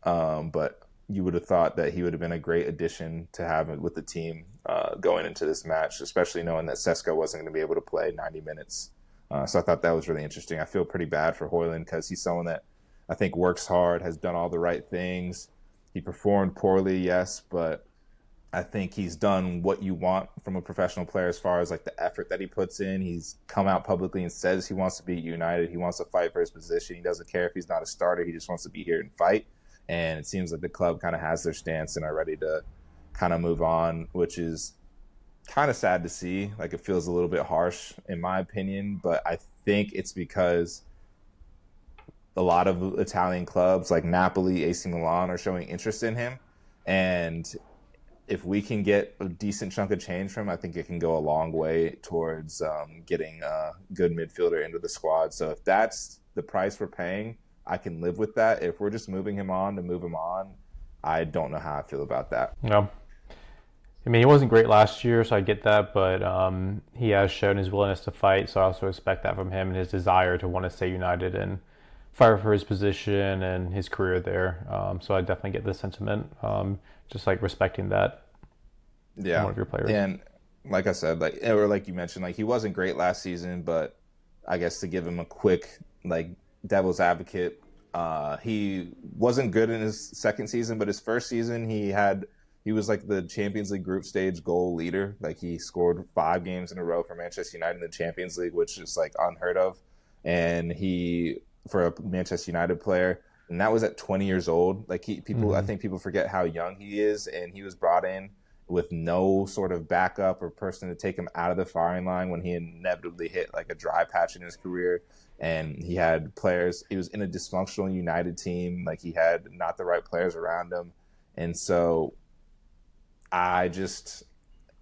But you would have thought that he would have been a great addition to have with the team going into this match, especially knowing that Sesko wasn't going to be able to play 90 minutes. So I thought that was really interesting. I feel pretty bad for Højlund because he's someone that I think works hard, has done all the right things. He performed poorly, yes, but I think he's done what you want from a professional player as far as like the effort that he puts in. He's come out publicly and says he wants to be United. He wants to fight for his position. He doesn't care if he's not a starter. He just wants to be here and fight. And it seems like the club kind of has their stance and are ready to kind of move on, which is kind of sad to see. Like it feels a little bit harsh in my opinion, but I think it's because a lot of Italian clubs like Napoli, AC Milan are showing interest in him. And if we can get a decent chunk of change from him, I think it can go a long way towards getting a good midfielder into the squad. So if that's the price we're paying, I can live with that. If we're just moving him on to move him on, I don't know how I feel about that. Yeah. I mean, he wasn't great last year, so I get that, but he has shown his willingness to fight, so I also respect that from him and his desire to want to stay United and fight for his position and his career there. So I definitely get the sentiment, just like respecting that from one of your players. And like I said, like you mentioned, like he wasn't great last season, but I guess to give him a quick like devil's advocate, he wasn't good in his second season, but his first season he was like the Champions League group stage goal leader. Like he scored 5 games in a row for Manchester United in the Champions League, which is like unheard of. And for a Manchester United player, and that was at 20 years old. Like I think people forget how young he is, and he was brought in with no sort of backup or person to take him out of the firing line when he inevitably hit like a dry patch in his career. And he had players, he was in a dysfunctional United team. Like he had not the right players around him. And so I just,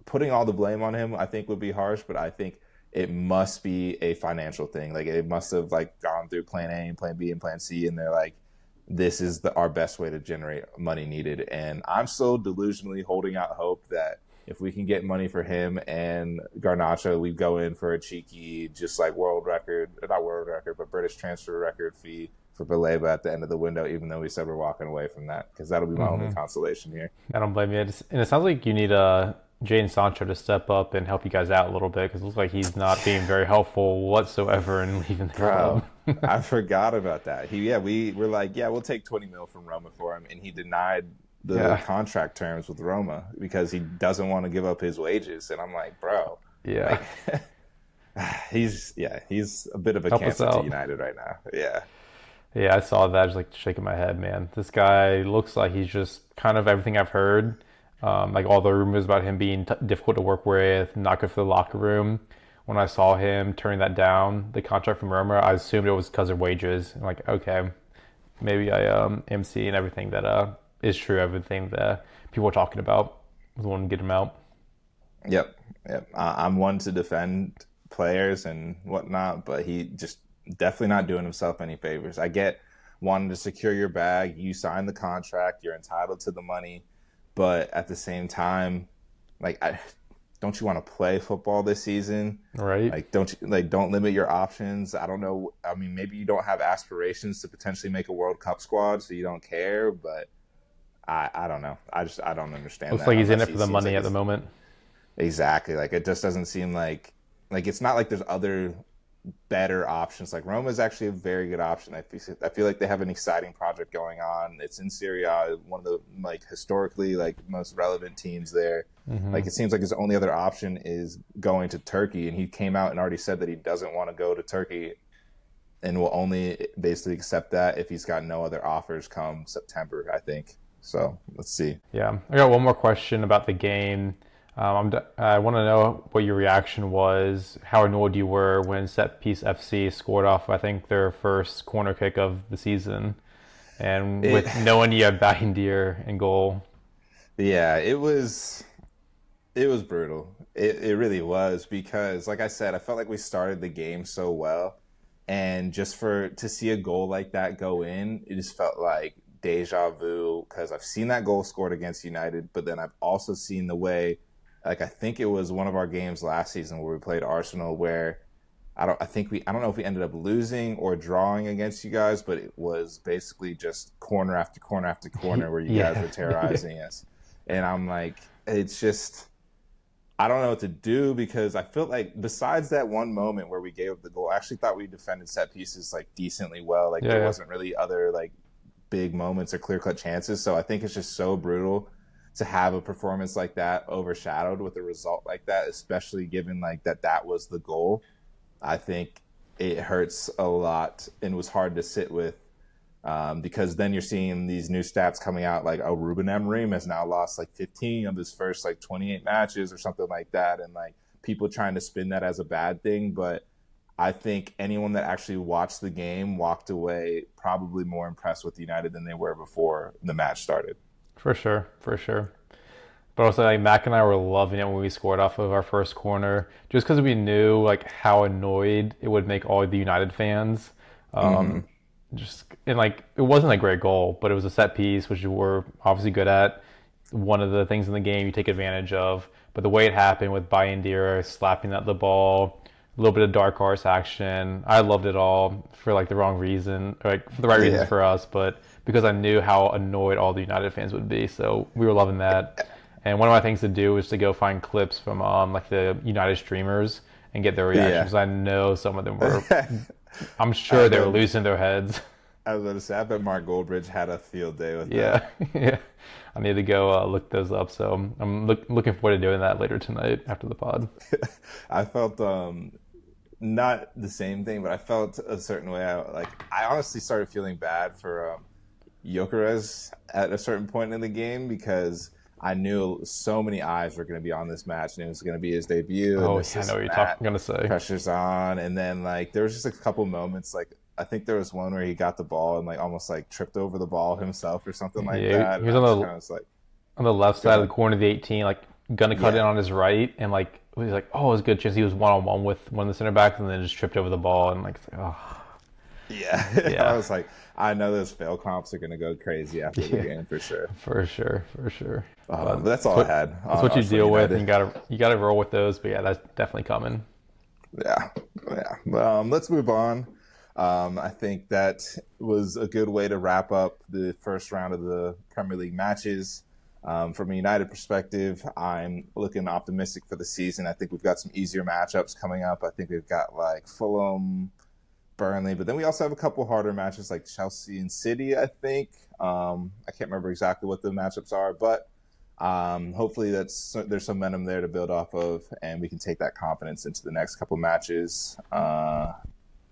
putting all the blame on him, I think would be harsh, but I think it must be a financial thing. Like it must have like gone through plan A and plan B and plan C. And they're like, this is our best way to generate money needed. And I'm still delusionally holding out hope that if we can get money for him and Garnacho, we go in for a cheeky, just like not world record, but British transfer record fee for Baleba at the end of the window, even though we said we're walking away from that, because that'll be my only consolation here. I don't blame you. And it sounds like you need Jadon Sancho to step up and help you guys out a little bit because it looks like he's not being very helpful whatsoever in leaving the Bro, club. I forgot about that. We were like, yeah, we'll take 20 mil from Roma for him, and he denied the contract terms with Roma because he doesn't want to give up his wages. And I'm like, bro, yeah, like, he's a bit of a cancer to United right now. Yeah, I saw that. Just like shaking my head, man. This guy looks like he's just kind of everything I've heard. Like all the rumors about him being difficult to work with, not good for the locker room. When I saw him turning that down, the contract from Roma, I assumed it was because of wages. I'm like, okay, maybe I am seeing everything that is true, everything that people are talking about. I was the one to get him out. Yep. I'm one to defend players and whatnot, but he just definitely not doing himself any favors. I get wanting to secure your bag. You sign the contract. You're entitled to the money. But at the same time, like, don't you want to play football this season? Right. Like, don't limit your options. I don't know. I mean, maybe you don't have aspirations to potentially make a World Cup squad, so you don't care. But I don't know. I don't understand. Looks like he's in it for the money at the moment. Exactly. Like it just doesn't seem like it's not like there's other better options. Like Roma is actually a very good option. I feel like they have an exciting project going on. It's in Serie A, one of the like historically like most relevant teams there. Mm-hmm. Like it seems like his only other option is going to Turkey, and he came out and already said that he doesn't want to go to Turkey and will only basically accept that if he's got no other offers come September, I think. So let's see. Yeah, I got one more question about the game. I want to know what your reaction was, how annoyed you were when Set Piece FC scored off, I think, their first corner kick of the season. And with knowing you had Bahindir in goal. Yeah, it was brutal. It really was because, like I said, I felt like we started the game so well. And just to see a goal like that go in, it just felt like deja vu because I've seen that goal scored against United, but then I've also seen the way, like I think it was one of our games last season where we played Arsenal where I don't know if we ended up losing or drawing against you guys, but it was basically just corner after corner after corner where you guys were terrorizing us. And I'm like, it's just, I don't know what to do because I felt like besides that one moment where we gave up the goal, I actually thought we defended set pieces like decently well. Like there wasn't really other like big moments or clear-cut chances. So I think it's just so brutal to have a performance like that overshadowed with a result like that, especially given like that was the goal. I think it hurts a lot and was hard to sit with because then you're seeing these new stats coming out like, oh, Ruben Amorim has now lost like 15 of his first like 28 matches or something like that. And like people trying to spin that as a bad thing. But I think anyone that actually watched the game walked away probably more impressed with United than they were before the match started. For sure. But also, like Mac and I were loving it when we scored off of our first corner, just because we knew like how annoyed it would make all the United fans. Just and like it wasn't a great goal, but it was a set piece, which we're obviously good at. One of the things in the game you take advantage of, but the way it happened with Bayandira slapping at the ball, a little bit of dark horse action, I loved it all for like the wrong reason, like for the right reasons for us, but because I knew how annoyed all the United fans would be, so we were loving that. And one of my things to do was to go find clips from like the United streamers and get their reactions. I know some of them were, I'm sure they were losing their heads. I was going to say, I bet Mark Goldbridge had a field day with that. Yeah. I need to go look those up. So I'm looking forward to doing that later tonight after the pod. I felt not the same thing, but I felt a certain way. I honestly started feeling bad for Gyökeres at a certain point in the game because I knew so many eyes were going to be on this match, and it was going to be his debut, and Oh, this, yeah, I know this, what and you're that. going to say. Pressure's on, and then like there was just a couple moments, like I think there was one where he got the ball and like almost like tripped over the ball himself or something like Yeah, that, he and was I just kind of was like, on the left "Go side of the ahead." corner of the 18, like gonna cut in Yeah, on his right, and like he was like, oh, it was a good chance. He was one on one with one of the center backs, and then just tripped over the ball, and like, it's like, oh, yeah. I yeah, was like, I know those fail comps are gonna go crazy after the yeah, game for sure. for sure, for sure. But But that's all I had that's on what you Arsenal deal with, and United. you gotta roll with those. But yeah, that's definitely coming. Yeah, yeah. Let's move on. I think that was a good way to wrap up the first round of the Premier League matches. From a United perspective, I'm looking optimistic for the season. I think we've got some easier matchups coming up. I think we've got like Fulham, Burnley, but then we also have a couple harder matches like Chelsea and City, I think. I can't remember exactly what the matchups are, but hopefully there's some momentum there to build off of, and we can take that confidence into the next couple matches.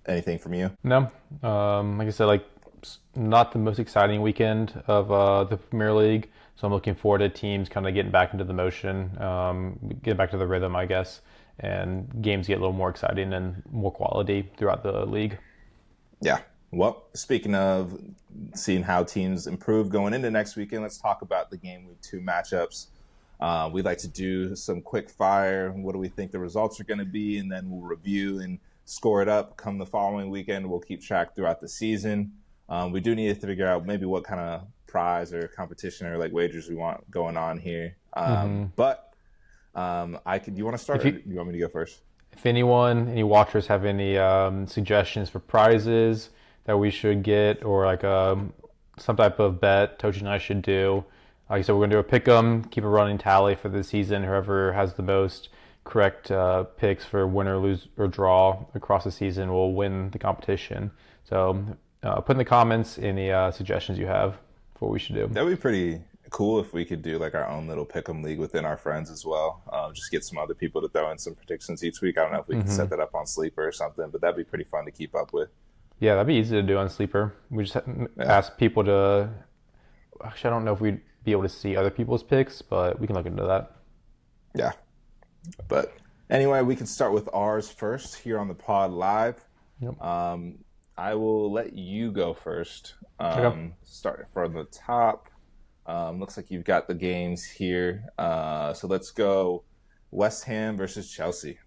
Anything from you? No, like I said, like not the most exciting weekend of the Premier League. So I'm looking forward to teams kind of getting back into the motion, getting back to the rhythm, I guess, and games get a little more exciting and more quality throughout the league. Yeah. Well, speaking of seeing how teams improve going into next weekend, let's talk about the game week 2 matchups. We'd like to do some quick fire. What do we think the results are going to be? And then we'll review and score it up come the following weekend. We'll keep track throughout the season. We do need to figure out maybe what kind of prize or competition or like wagers we want going on here. But you want to start, If or you, do you want me to go first? if any watchers have any suggestions for prizes that we should get, or like some type of bet Tochi and I should do, like I said, we're gonna do a pick 'em, keep a running tally for the season. Whoever has the most correct picks for win or lose or draw across the season will win the competition. So put in the comments any suggestions you have for what we should do. That would be pretty cool if we could do like our own little pick'em league within our friends as well. Just get some other people to throw in some predictions each week. I don't know if we can set that up on Sleeper or something, but that'd be pretty fun to keep up with. Yeah, that'd be easy to do on Sleeper. We just Yeah, ask people to. Actually, I don't know if we'd be able to see other people's picks, but we can look into that. yeah. But anyway, we can start with ours first here on the pod live. Yep. I will let you go first. Okay. Start from the top. Looks like you've got the games here. So let's go West Ham versus Chelsea.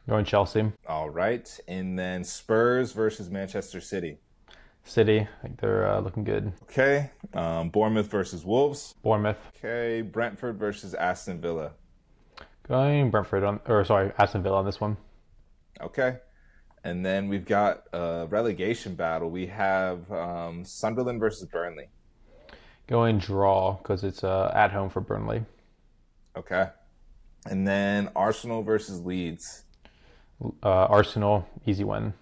Going Chelsea. All right. And then Spurs versus Manchester City. City. I think they're looking good. Okay. Bournemouth versus Wolves. Bournemouth. Okay. Brentford versus Aston Villa. Going Brentford Aston Villa on this one. Okay. And then we've got a relegation battle. We have Sunderland versus Burnley. Going draw because it's at home for Burnley. Okay. And then Arsenal versus Leeds. Arsenal, easy win.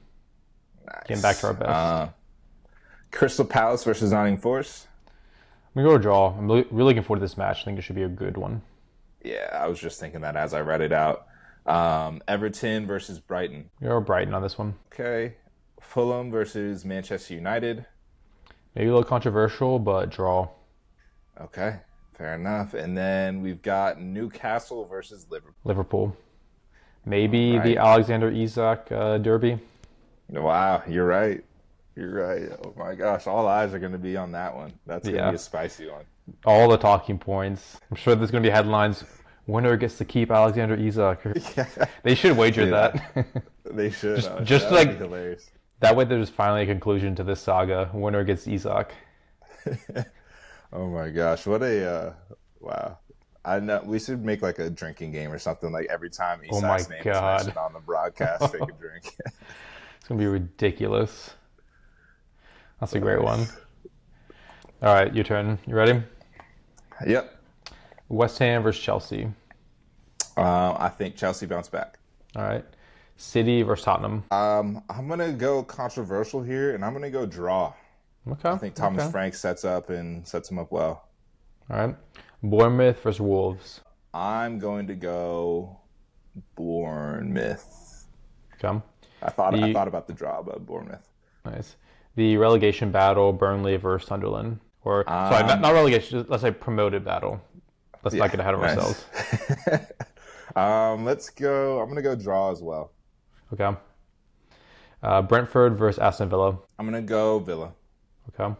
Nice. Getting back to our best. Crystal Palace versus Nottingham Forest. I'm going to go draw. I'm really looking forward to this match. I think it should be a good one. Yeah, I was just thinking that as I read it out. Everton versus Brighton. Go Brighton on this one. Okay. Fulham versus Manchester United. Maybe a little controversial, but draw. Okay, fair enough. And then we've got Newcastle versus Liverpool. Liverpool. Maybe Right. the Alexander Isak derby. Wow, you're right. You're right. Oh my gosh, all eyes are going to be on that one. That's going to be a spicy one. All the talking points. I'm sure there's going to be headlines. Winner gets to keep Alexander Isak. Yeah, They should wager yeah, that. they should. Just That would like be hilarious. that way, there's finally a conclusion to this saga. Winner gets Isak. Oh my gosh, what a wow! I know we should make like a drinking game or something. Like every time Oh my Isak's name is God. mentioned on the broadcast, take a drink. It's going to be ridiculous. That's a great one. All right, your turn. You ready? Yep. West Ham versus Chelsea. I think Chelsea bounced back. All right. City versus Tottenham. I'm gonna go controversial here, and I'm gonna go draw. Okay. I think Thomas okay. Frank sets him up well. All right. Bournemouth versus Wolves. I'm going to go Bournemouth. Okay. I thought about the draw, but Bournemouth. Nice. The relegation battle, Burnley versus Sunderland. Or, sorry, not relegation, let's say promoted battle. let's Yeah, not get ahead of nice. ourselves. Let's go. I'm gonna go draw as well. Okay. Brentford versus Aston Villa. I'm gonna go Villa. Okay.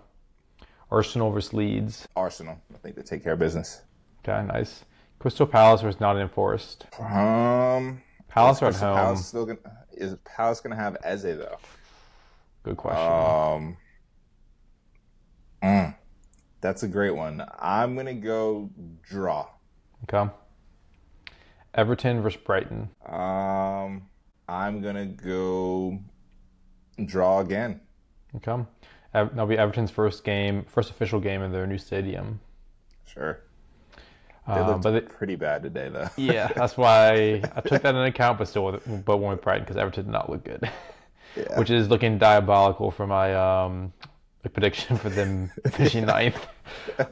Arsenal versus Leeds. Arsenal. I think they take care of business. Okay, nice. Crystal Palace versus Nottingham Forest. Is Palace are at Crystal Palace home. still gonna? Is Palace gonna have Eze though? Good question. Um, mm, that's a great one. I'm gonna go draw. Okay. Everton versus Brighton. I'm gonna go draw again. Okay. That'll be Everton's first official game in their new stadium. Sure. They looked But pretty bad today, though. yeah, that's why I took that into account, but still, but went with Brighton because Everton did not look good, Yeah. which is looking diabolical for my prediction for them finishing ninth.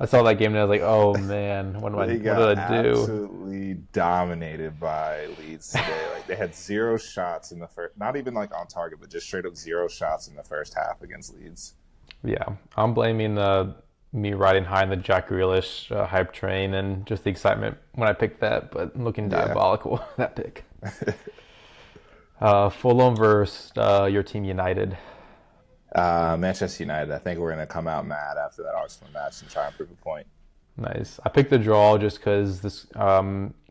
I saw that game and I was like, oh man, what They did got I do? absolutely dominated by Leeds today. Like they had 0 shots in the first, not even like on target, but just straight up 0 shots in the first half against Leeds. Yeah, I'm blaming me riding high in the Jack Grealish hype train and just the excitement when I picked that, but looking Yeah. diabolical that pick. Fulham versus your team United. Manchester United. I think we're gonna come out mad after that Arsenal match and try and prove a point. Nice. I picked the draw just because this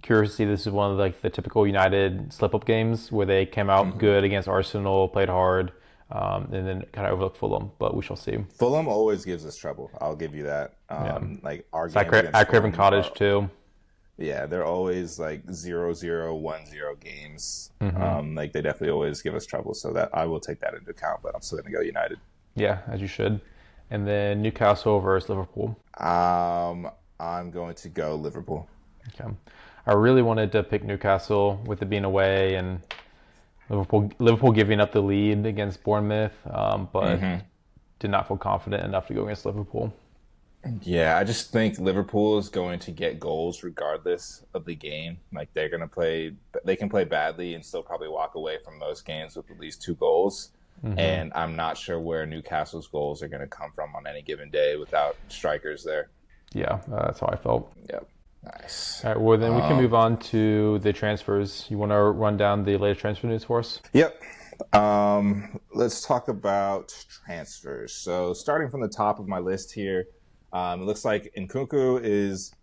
curious to see this is one of like the typical United slip-up games where they came out good against Arsenal, played hard, and then kind of overlooked Fulham. But we shall see. Fulham always gives us trouble. I'll give you that. Like our It's at, games against at Craven Fulham Cottage too. Yeah, they're always like 0-0, 1-0 games. Like they definitely always give us trouble. So that I will take that into account. But I'm still gonna go United. Yeah, as you should. And then Newcastle versus Liverpool. I'm going to go Liverpool. Okay. I really wanted to pick Newcastle with it being away and Liverpool giving up the lead against Bournemouth, but did not feel confident enough to go against Liverpool. Yeah, I just think Liverpool is going to get goals regardless of the game. Like they can play badly and still probably walk away from most games with at least 2 goals. And I'm not sure where Newcastle's goals are going to come from on any given day without strikers there. Yeah, that's how I felt. Yep. Nice. All right, well, then we can move on to the transfers. You want to run down the latest transfer news for us? Yep. Let's talk about transfers. So starting from the top of my list here, it looks like Nkunku is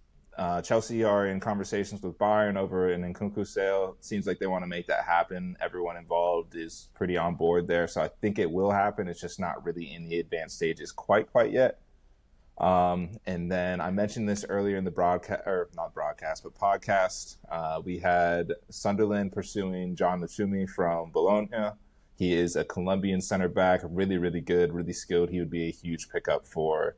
Chelsea are in conversations with Bayern over an Nkunku sale. It seems like they want to make that happen. Everyone involved is pretty on board there, so I think it will happen. It's just not really in the advanced stages quite yet. And then I mentioned this earlier in the podcast. We had Sunderland pursuing John Lachumi from Bologna. He is a Colombian center back, really, really good, really skilled. He would be a huge pickup for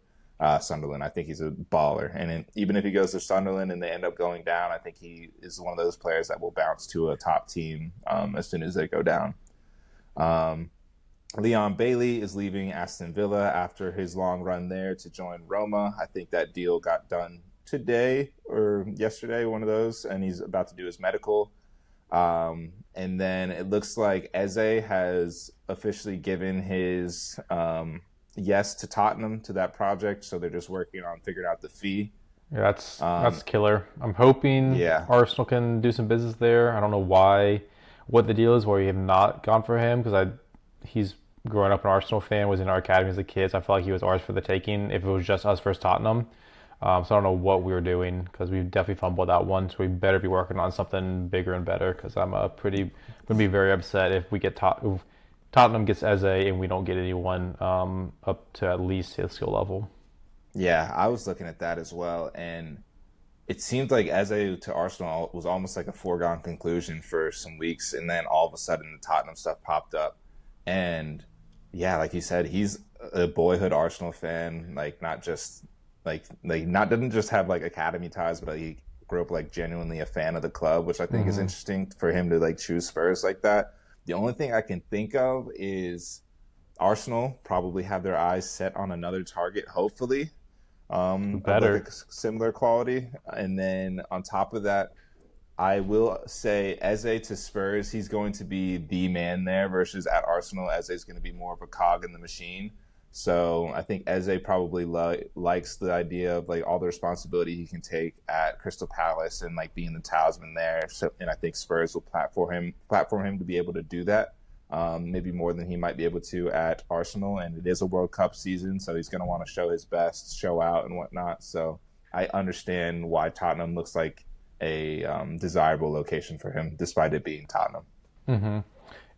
Sunderland. I think he's a baller. And even if he goes to Sunderland and they end up going down, I think he is one of those players that will bounce to a top team as soon as they go down. Leon Bailey is leaving Aston Villa after his long run there to join Roma. I think that deal got done today or yesterday, one of those, and he's about to do his medical. And then it looks like Eze has officially given his yes to Tottenham to that project, so they're just working on figuring out the fee. Yeah, that's killer. I'm hoping Arsenal can do some business there. I don't know what the deal is, why we have not gone for him, because he's growing up an Arsenal fan, was in our academy as a kid, so I felt like he was ours for the taking if it was just us versus Tottenham. So I don't know what we were doing because we definitely fumbled that one, so we better be working on something bigger and better because I'm going to be very upset if we get if Tottenham gets Eze and we don't get anyone up to at least his skill level. Yeah, I was looking at that as well, and it seemed like Eze to Arsenal was almost like a foregone conclusion for some weeks, and then all of a sudden the Tottenham stuff popped up. And yeah, like you said, he's a boyhood Arsenal fan, like doesn't just have like academy ties, but he grew up like genuinely a fan of the club, which I think is interesting for him to like choose Spurs like that. The only thing I can think of is Arsenal probably have their eyes set on another target, hopefully, of like a similar quality. And then on top of that, I will say Eze to Spurs, he's going to be the man there versus at Arsenal, Eze is going to be more of a cog in the machine. So I think Eze probably likes the idea of like all the responsibility he can take at Crystal Palace and like being the talisman there. So, and I think Spurs will platform him to be able to do that. Maybe more than he might be able to at Arsenal. And it is a World Cup season, so he's going to want to show his best, show out, and whatnot. So I understand why Tottenham looks like a desirable location for him, despite it being Tottenham. Mm-hmm.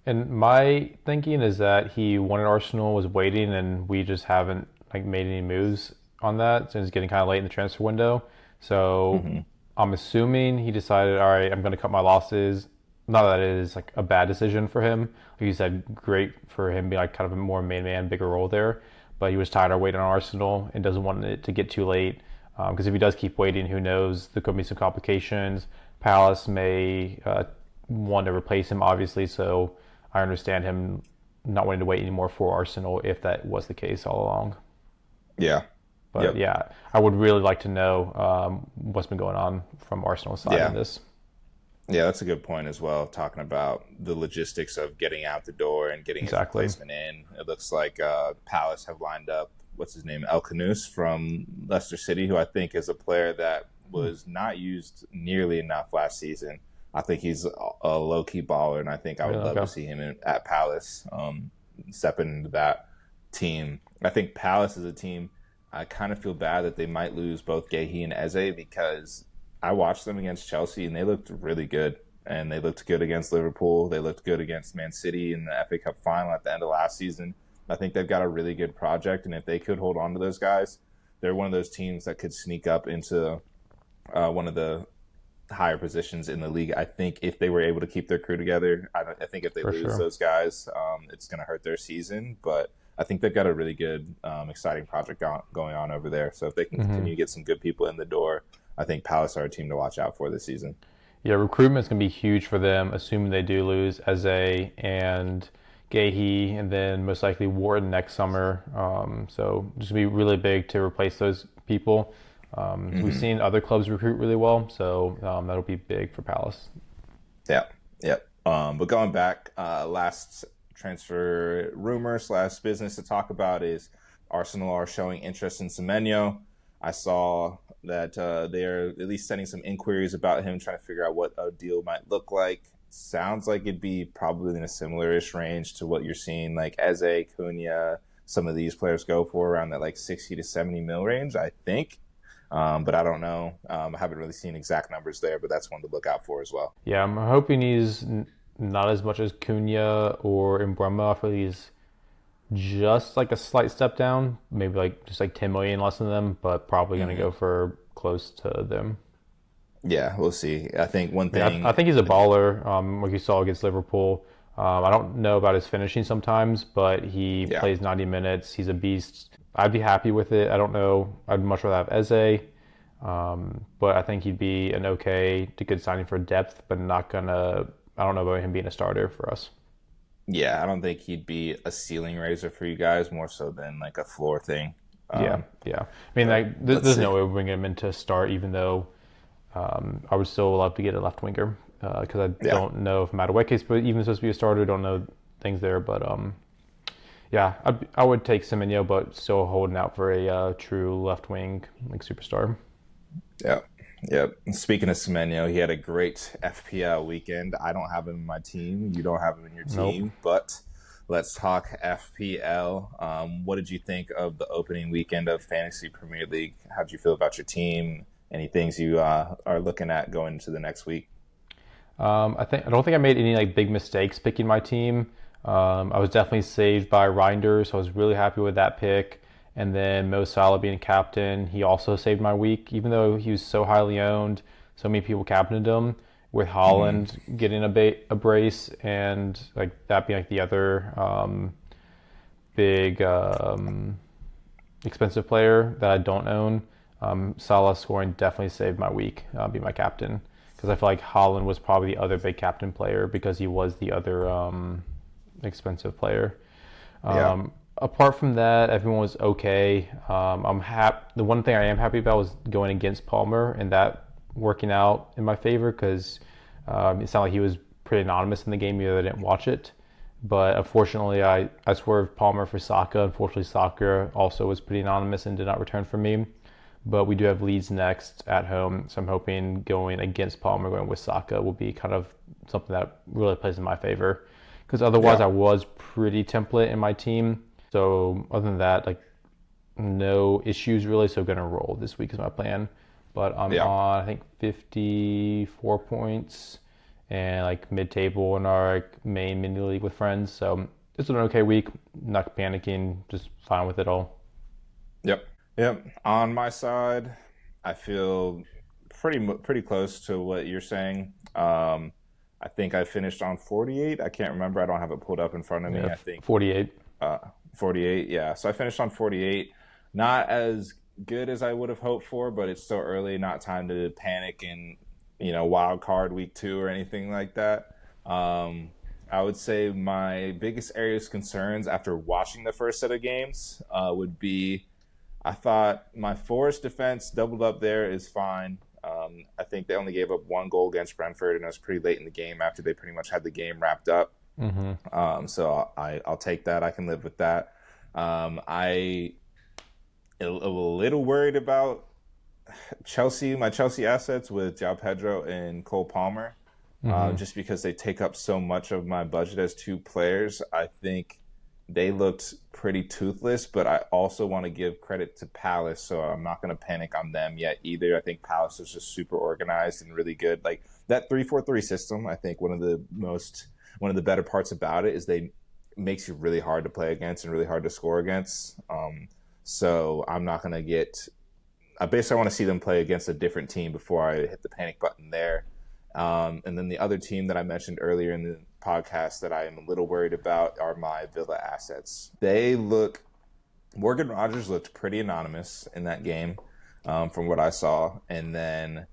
And my thinking is that he wanted Arsenal, was waiting, and we just haven't like made any moves on that since it's getting kind of late in the transfer window. So Mm-hmm. I'm assuming he decided, all right, I'm going to cut my losses. Not that it is like a bad decision for him. Like you said, great for him being like kind of a more main man, bigger role there. But he was tired of waiting on Arsenal and doesn't want it to get too late. Because if he does keep waiting, who knows? There could be some complications. Palace may want to replace him, obviously. So I understand him not wanting to wait anymore for Arsenal if that was the case all along. Yeah. But Yep. yeah, I would really like to know what's been going on from Arsenal's side in Yeah. this. Yeah, that's a good point as well. Talking about the logistics of getting out the door and getting his Exactly. replacement in. It looks like Palace have lined up, what's his name, El Kanous from Leicester City, who I think is a player that was not used nearly enough last season. I think he's a low key baller, and I think I would Really? love to Okay. see him at Palace, stepping into that team. I think Palace is a team. I kind of feel bad that they might lose both Gehi and Eze because I watched them against Chelsea and they looked really good. And they looked good against Liverpool. They looked good against Man City in the FA Cup final at the end of last season. I think they've got a really good project. And if they could hold on to those guys, they're one of those teams that could sneak up into one of the higher positions in the league. I think if they were able to keep their crew together, I think if they For lose sure. those guys, it's going to hurt their season. But I think they've got a really good, exciting project going on over there. So if they can Mm-hmm. continue to get some good people in the door, I think Palace are a team to watch out for this season. Yeah, recruitment's gonna be huge for them, assuming they do lose Eze and Gahey, and then most likely Wharton next summer. So just gonna be really big to replace those people. We've Mm-hmm. seen other clubs recruit really well, so that'll be big for Palace. Yeah, yeah. But going back, last transfer rumor slash business to talk about is Arsenal are showing interest in Semenyo. I saw that they're at least sending some inquiries about him, trying to figure out what a deal might look like. Sounds like it'd be probably in a similar-ish range to what you're seeing, like Eze, Cunha, some of these players go for around that like 60 to 70 mil range, I think. But I don't know. I haven't really seen exact numbers there, but that's one to look out for as well. Yeah, I'm hoping he's not as much as Cunha or Mbeumo. I feel he's just like a slight step down, maybe like just like 10 million less than them, but probably gonna Mm-hmm. go for close to them. Yeah, we'll see. I think one I mean, I thing. think he's a baller. Like you saw against Liverpool. I don't know about his finishing sometimes, but he Yeah, plays 90 minutes. He's a beast. I'd be happy with it. I don't know. I'd much rather have Eze, but I think he'd be an okay to good signing for depth, but not gonna. I don't know about him being a starter for us. yeah. I don't think he'd be a ceiling raiser for you guys more so than like a floor thing. Yeah, Um, yeah. I mean, but like, let's there's see. no way we're bringing him in to start, even though I would still love to get a left winger because I Yeah, don't know if Madueke's even supposed to be a starter. Don't know things there, but yeah, I would take Semenyo, but still holding out for a true left wing like superstar. yeah, yeah. Speaking of Semenyo, he had a great FPL weekend. I don't have him in my team. You don't have him in your Nope. team, but let's talk FPL. What did you think of the opening weekend of Fantasy Premier League? How did you feel about your team? Any things you are looking at going into the next week? I don't think I made any like big mistakes picking my team. I was definitely saved by Reinders, so I was really happy with that pick. And then Mo Salah being captain, he also saved my week, even though he was so highly owned. So many people captained him. With Mm-hmm. Holland getting a brace, and like that being like the other big expensive player that I don't own. Salah scoring definitely saved my week, be my captain. Because I feel like Holland was probably the other big captain player because he was the other expensive player. Yeah. Apart from that, everyone was okay. I'm happy. The one thing I am happy about was going against Palmer and that working out in my favor because it sounded like he was pretty anonymous in the game, even though I didn't watch it. But unfortunately, I swerved Palmer for Saka. Unfortunately, Saka also was pretty anonymous and did not return for me. But we do have Leeds next at home, so I'm hoping going against Palmer, going with Saka, will be kind of something that really plays in my favor. Because otherwise, Yeah. I was pretty template in my team. So other than that, like no issues really. So gonna roll this week is my plan. But I'm Yeah. on I think 54 points and like mid-table in our like, main mini league with friends. So it's an okay week. Not panicking, just fine with it all. Yep. Yep. On my side, I feel pretty close to what you're saying. I think I finished on 48. I can't remember. I don't have it pulled up in front of me. Yeah, I think 48. uh, 48. Yeah. So I finished on 48. Not as good as I would have hoped for, but it's still early. Not time to panic and wild card week 2 or anything like that. Um, I would say my biggest areas of concerns after watching the first set of games would be I thought my Forest defense doubled up there is fine. I think they only gave up 1 goal against Brentford, and it was pretty late in the game after they pretty much had the game wrapped up. Mm-hmm. So I'll take that. I can live with that. I a little worried about my Chelsea assets with João Pedro and Cole Palmer, Mm-hmm. just because they take up so much of my budget as 2 players. I think they looked pretty toothless, but I also want to give credit to Palace, so I'm not going to panic on them yet either. I think Palace is just super organized and really good. Like that 3-4-3 system, I think one of the better parts about it is they makes you really hard to play against and really hard to score against. So I'm not going to get. I basically want to see them play against a different team before I hit the panic button there. And then the other team that I mentioned earlier in the podcast that I am a little worried about are my Villa assets. Morgan Rogers looked pretty anonymous in that game from what I saw. And then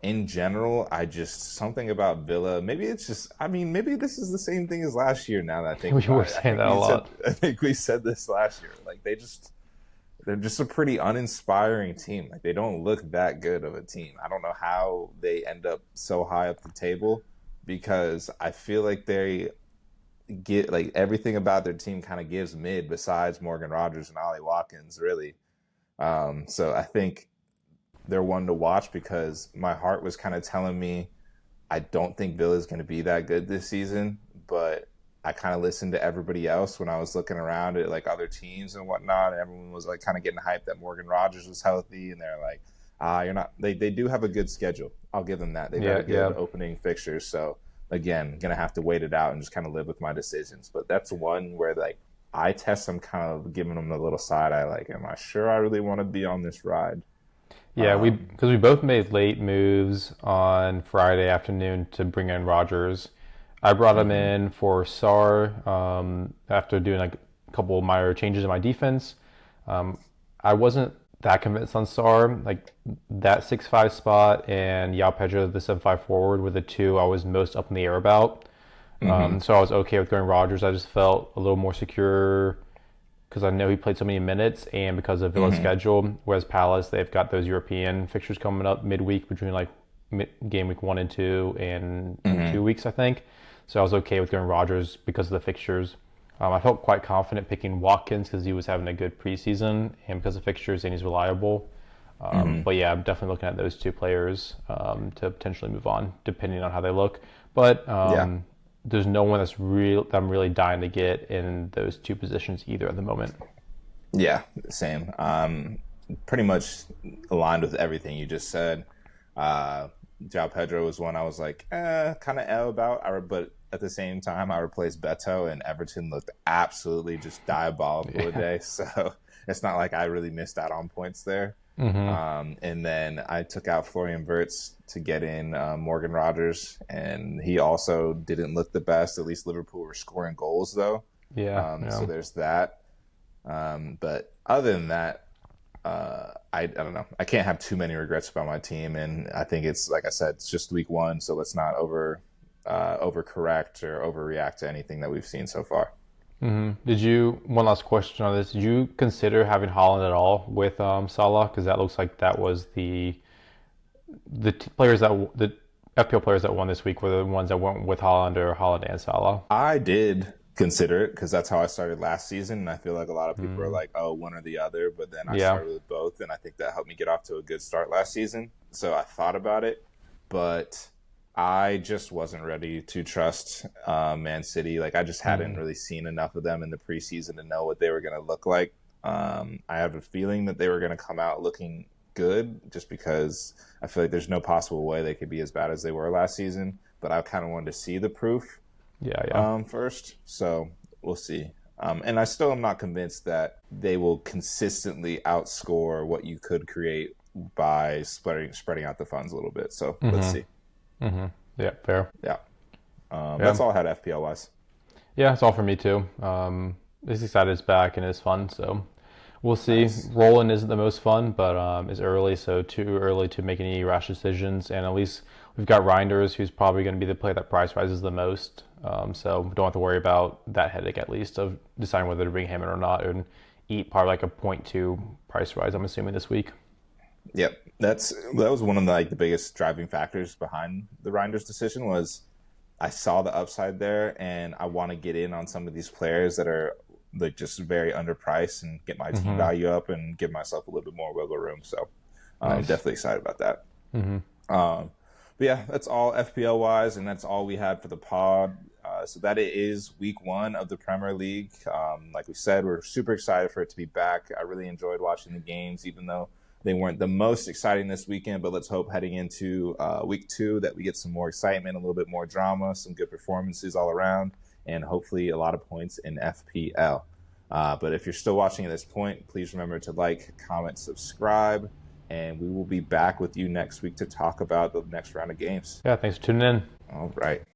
in general, something about Villa, maybe this is the same thing as last year now that I think We were about it. saying that a lot. I think we said this last year. Like they're just a pretty uninspiring team. Like they don't look that good of a team. I don't know how they end up so high up the table because I feel like they get like everything about their team kind of gives mid besides Morgan Rogers and Ollie Watkins, really. So I think they're one to watch because my heart was kind of telling me I don't think Villa's going to be that good this season, but I kind of listened to everybody else when I was looking around at like other teams and whatnot. And everyone was like kind of getting hyped that Morgan Rogers was healthy, and they're like, you're not. They do have a good schedule. I'll give them that. They've got Yeah, a yeah. good opening fixtures. So again, gonna have to wait it out and just kind of live with my decisions. But that's one where like I test. I'm kind of giving them a little side eye. Like, am I sure I really want to be on this ride? Yeah, because we both made late moves on Friday afternoon to bring in Rogers. I brought him Mm-hmm. in for Sar after doing like a couple of minor changes in my defense. I wasn't that convinced on Sar. Like that 6'5" spot and Yao Pedro, the 7'5" forward, were the two I was most up in the air about. Mm-hmm. So I was okay with going Rogers. I just felt a little more secure because I know he played so many minutes and because of Villa's Mm-hmm. schedule. Whereas Palace, they've got those European fixtures coming up midweek between like game week 1 and 2 and in Mm-hmm. 2 weeks, I think. So I was okay with going Rogers because of the fixtures. I felt quite confident picking Watkins because he was having a good preseason and because of fixtures and he's reliable. Mm-hmm. But yeah, I'm definitely looking at those two players to potentially move on depending on how they look. But Yeah. there's no one that I'm really dying to get in those two positions either at the moment. Yeah. Same. Pretty much aligned with everything you just said. João Pedro was one I was like, kind of L about. But at the same time, I replaced Beto, and Everton looked absolutely just diabolical Yeah. today. So it's not like I really missed out on points there. Mm-hmm. And then I took out Florian Wirtz to get in Morgan Rogers, and he also didn't look the best. At least Liverpool were scoring goals, though. Yeah. So Yeah. there's that. But other than that, I don't know. I can't have too many regrets about my team, and I think it's like I said, it's just week 1, so let's not overcorrect or overreact to anything that we've seen so far. One last question on this. Did you consider having Holland at all with Salah? Because that looks like that was players the FPL players that won this week were the ones that went with Holland or Holland and Salah. I did. consider it because that's how I started last season. And I feel like a lot of people are Mm, like, oh, one or the other. But then I yeah. started with both. And I think that helped me get off to a good start last season. So I thought about it, but I just wasn't ready to trust Man City. Like, I just hadn't Mm, really seen enough of them in the preseason to know what they were going to look like. I have a feeling that they were going to come out looking good just because I feel like there's no possible way they could be as bad as they were last season. But I kind of wanted to see the proof yeah, yeah. first. So we'll see. And I still am not convinced that they will consistently outscore what you could create by spreading out the funds a little bit. So let's Mm-hmm. see. Mm-hmm. Yeah, fair. Yeah. Yeah. That's all I had FPL wise. Yeah, it's all for me too. Just excited it's back and it's fun. So we'll see. Nice. Rolling isn't the most fun, but it's early, so too early to make any rash decisions. And at least we've got Reinders, who's probably going to be the player that price rises the most. So we don't have to worry about that headache at least of deciding whether to bring him in or not, and eat probably like a point 0.2 price rise. I'm assuming this week. Yep. That was one of the biggest driving factors behind the Reinders decision was I saw the upside there and I want to get in on some of these players that are like just very underpriced and get my team Mm-hmm. value up and give myself a little bit more wiggle room. So Nice. definitely excited about that. Mm-hmm. But yeah, that's all FPL wise, and that's all we had for the pod. So that it is week 1 of the Premier League. Like we said, we're super excited for it to be back. I really enjoyed watching the games, even though they weren't the most exciting this weekend. But let's hope heading into week 2 that we get some more excitement, a little bit more drama, some good performances all around, and hopefully a lot of points in FPL. But if you're still watching at this point, please remember to like, comment, subscribe, and we will be back with you next week to talk about the next round of games. Yeah, thanks for tuning in. All right.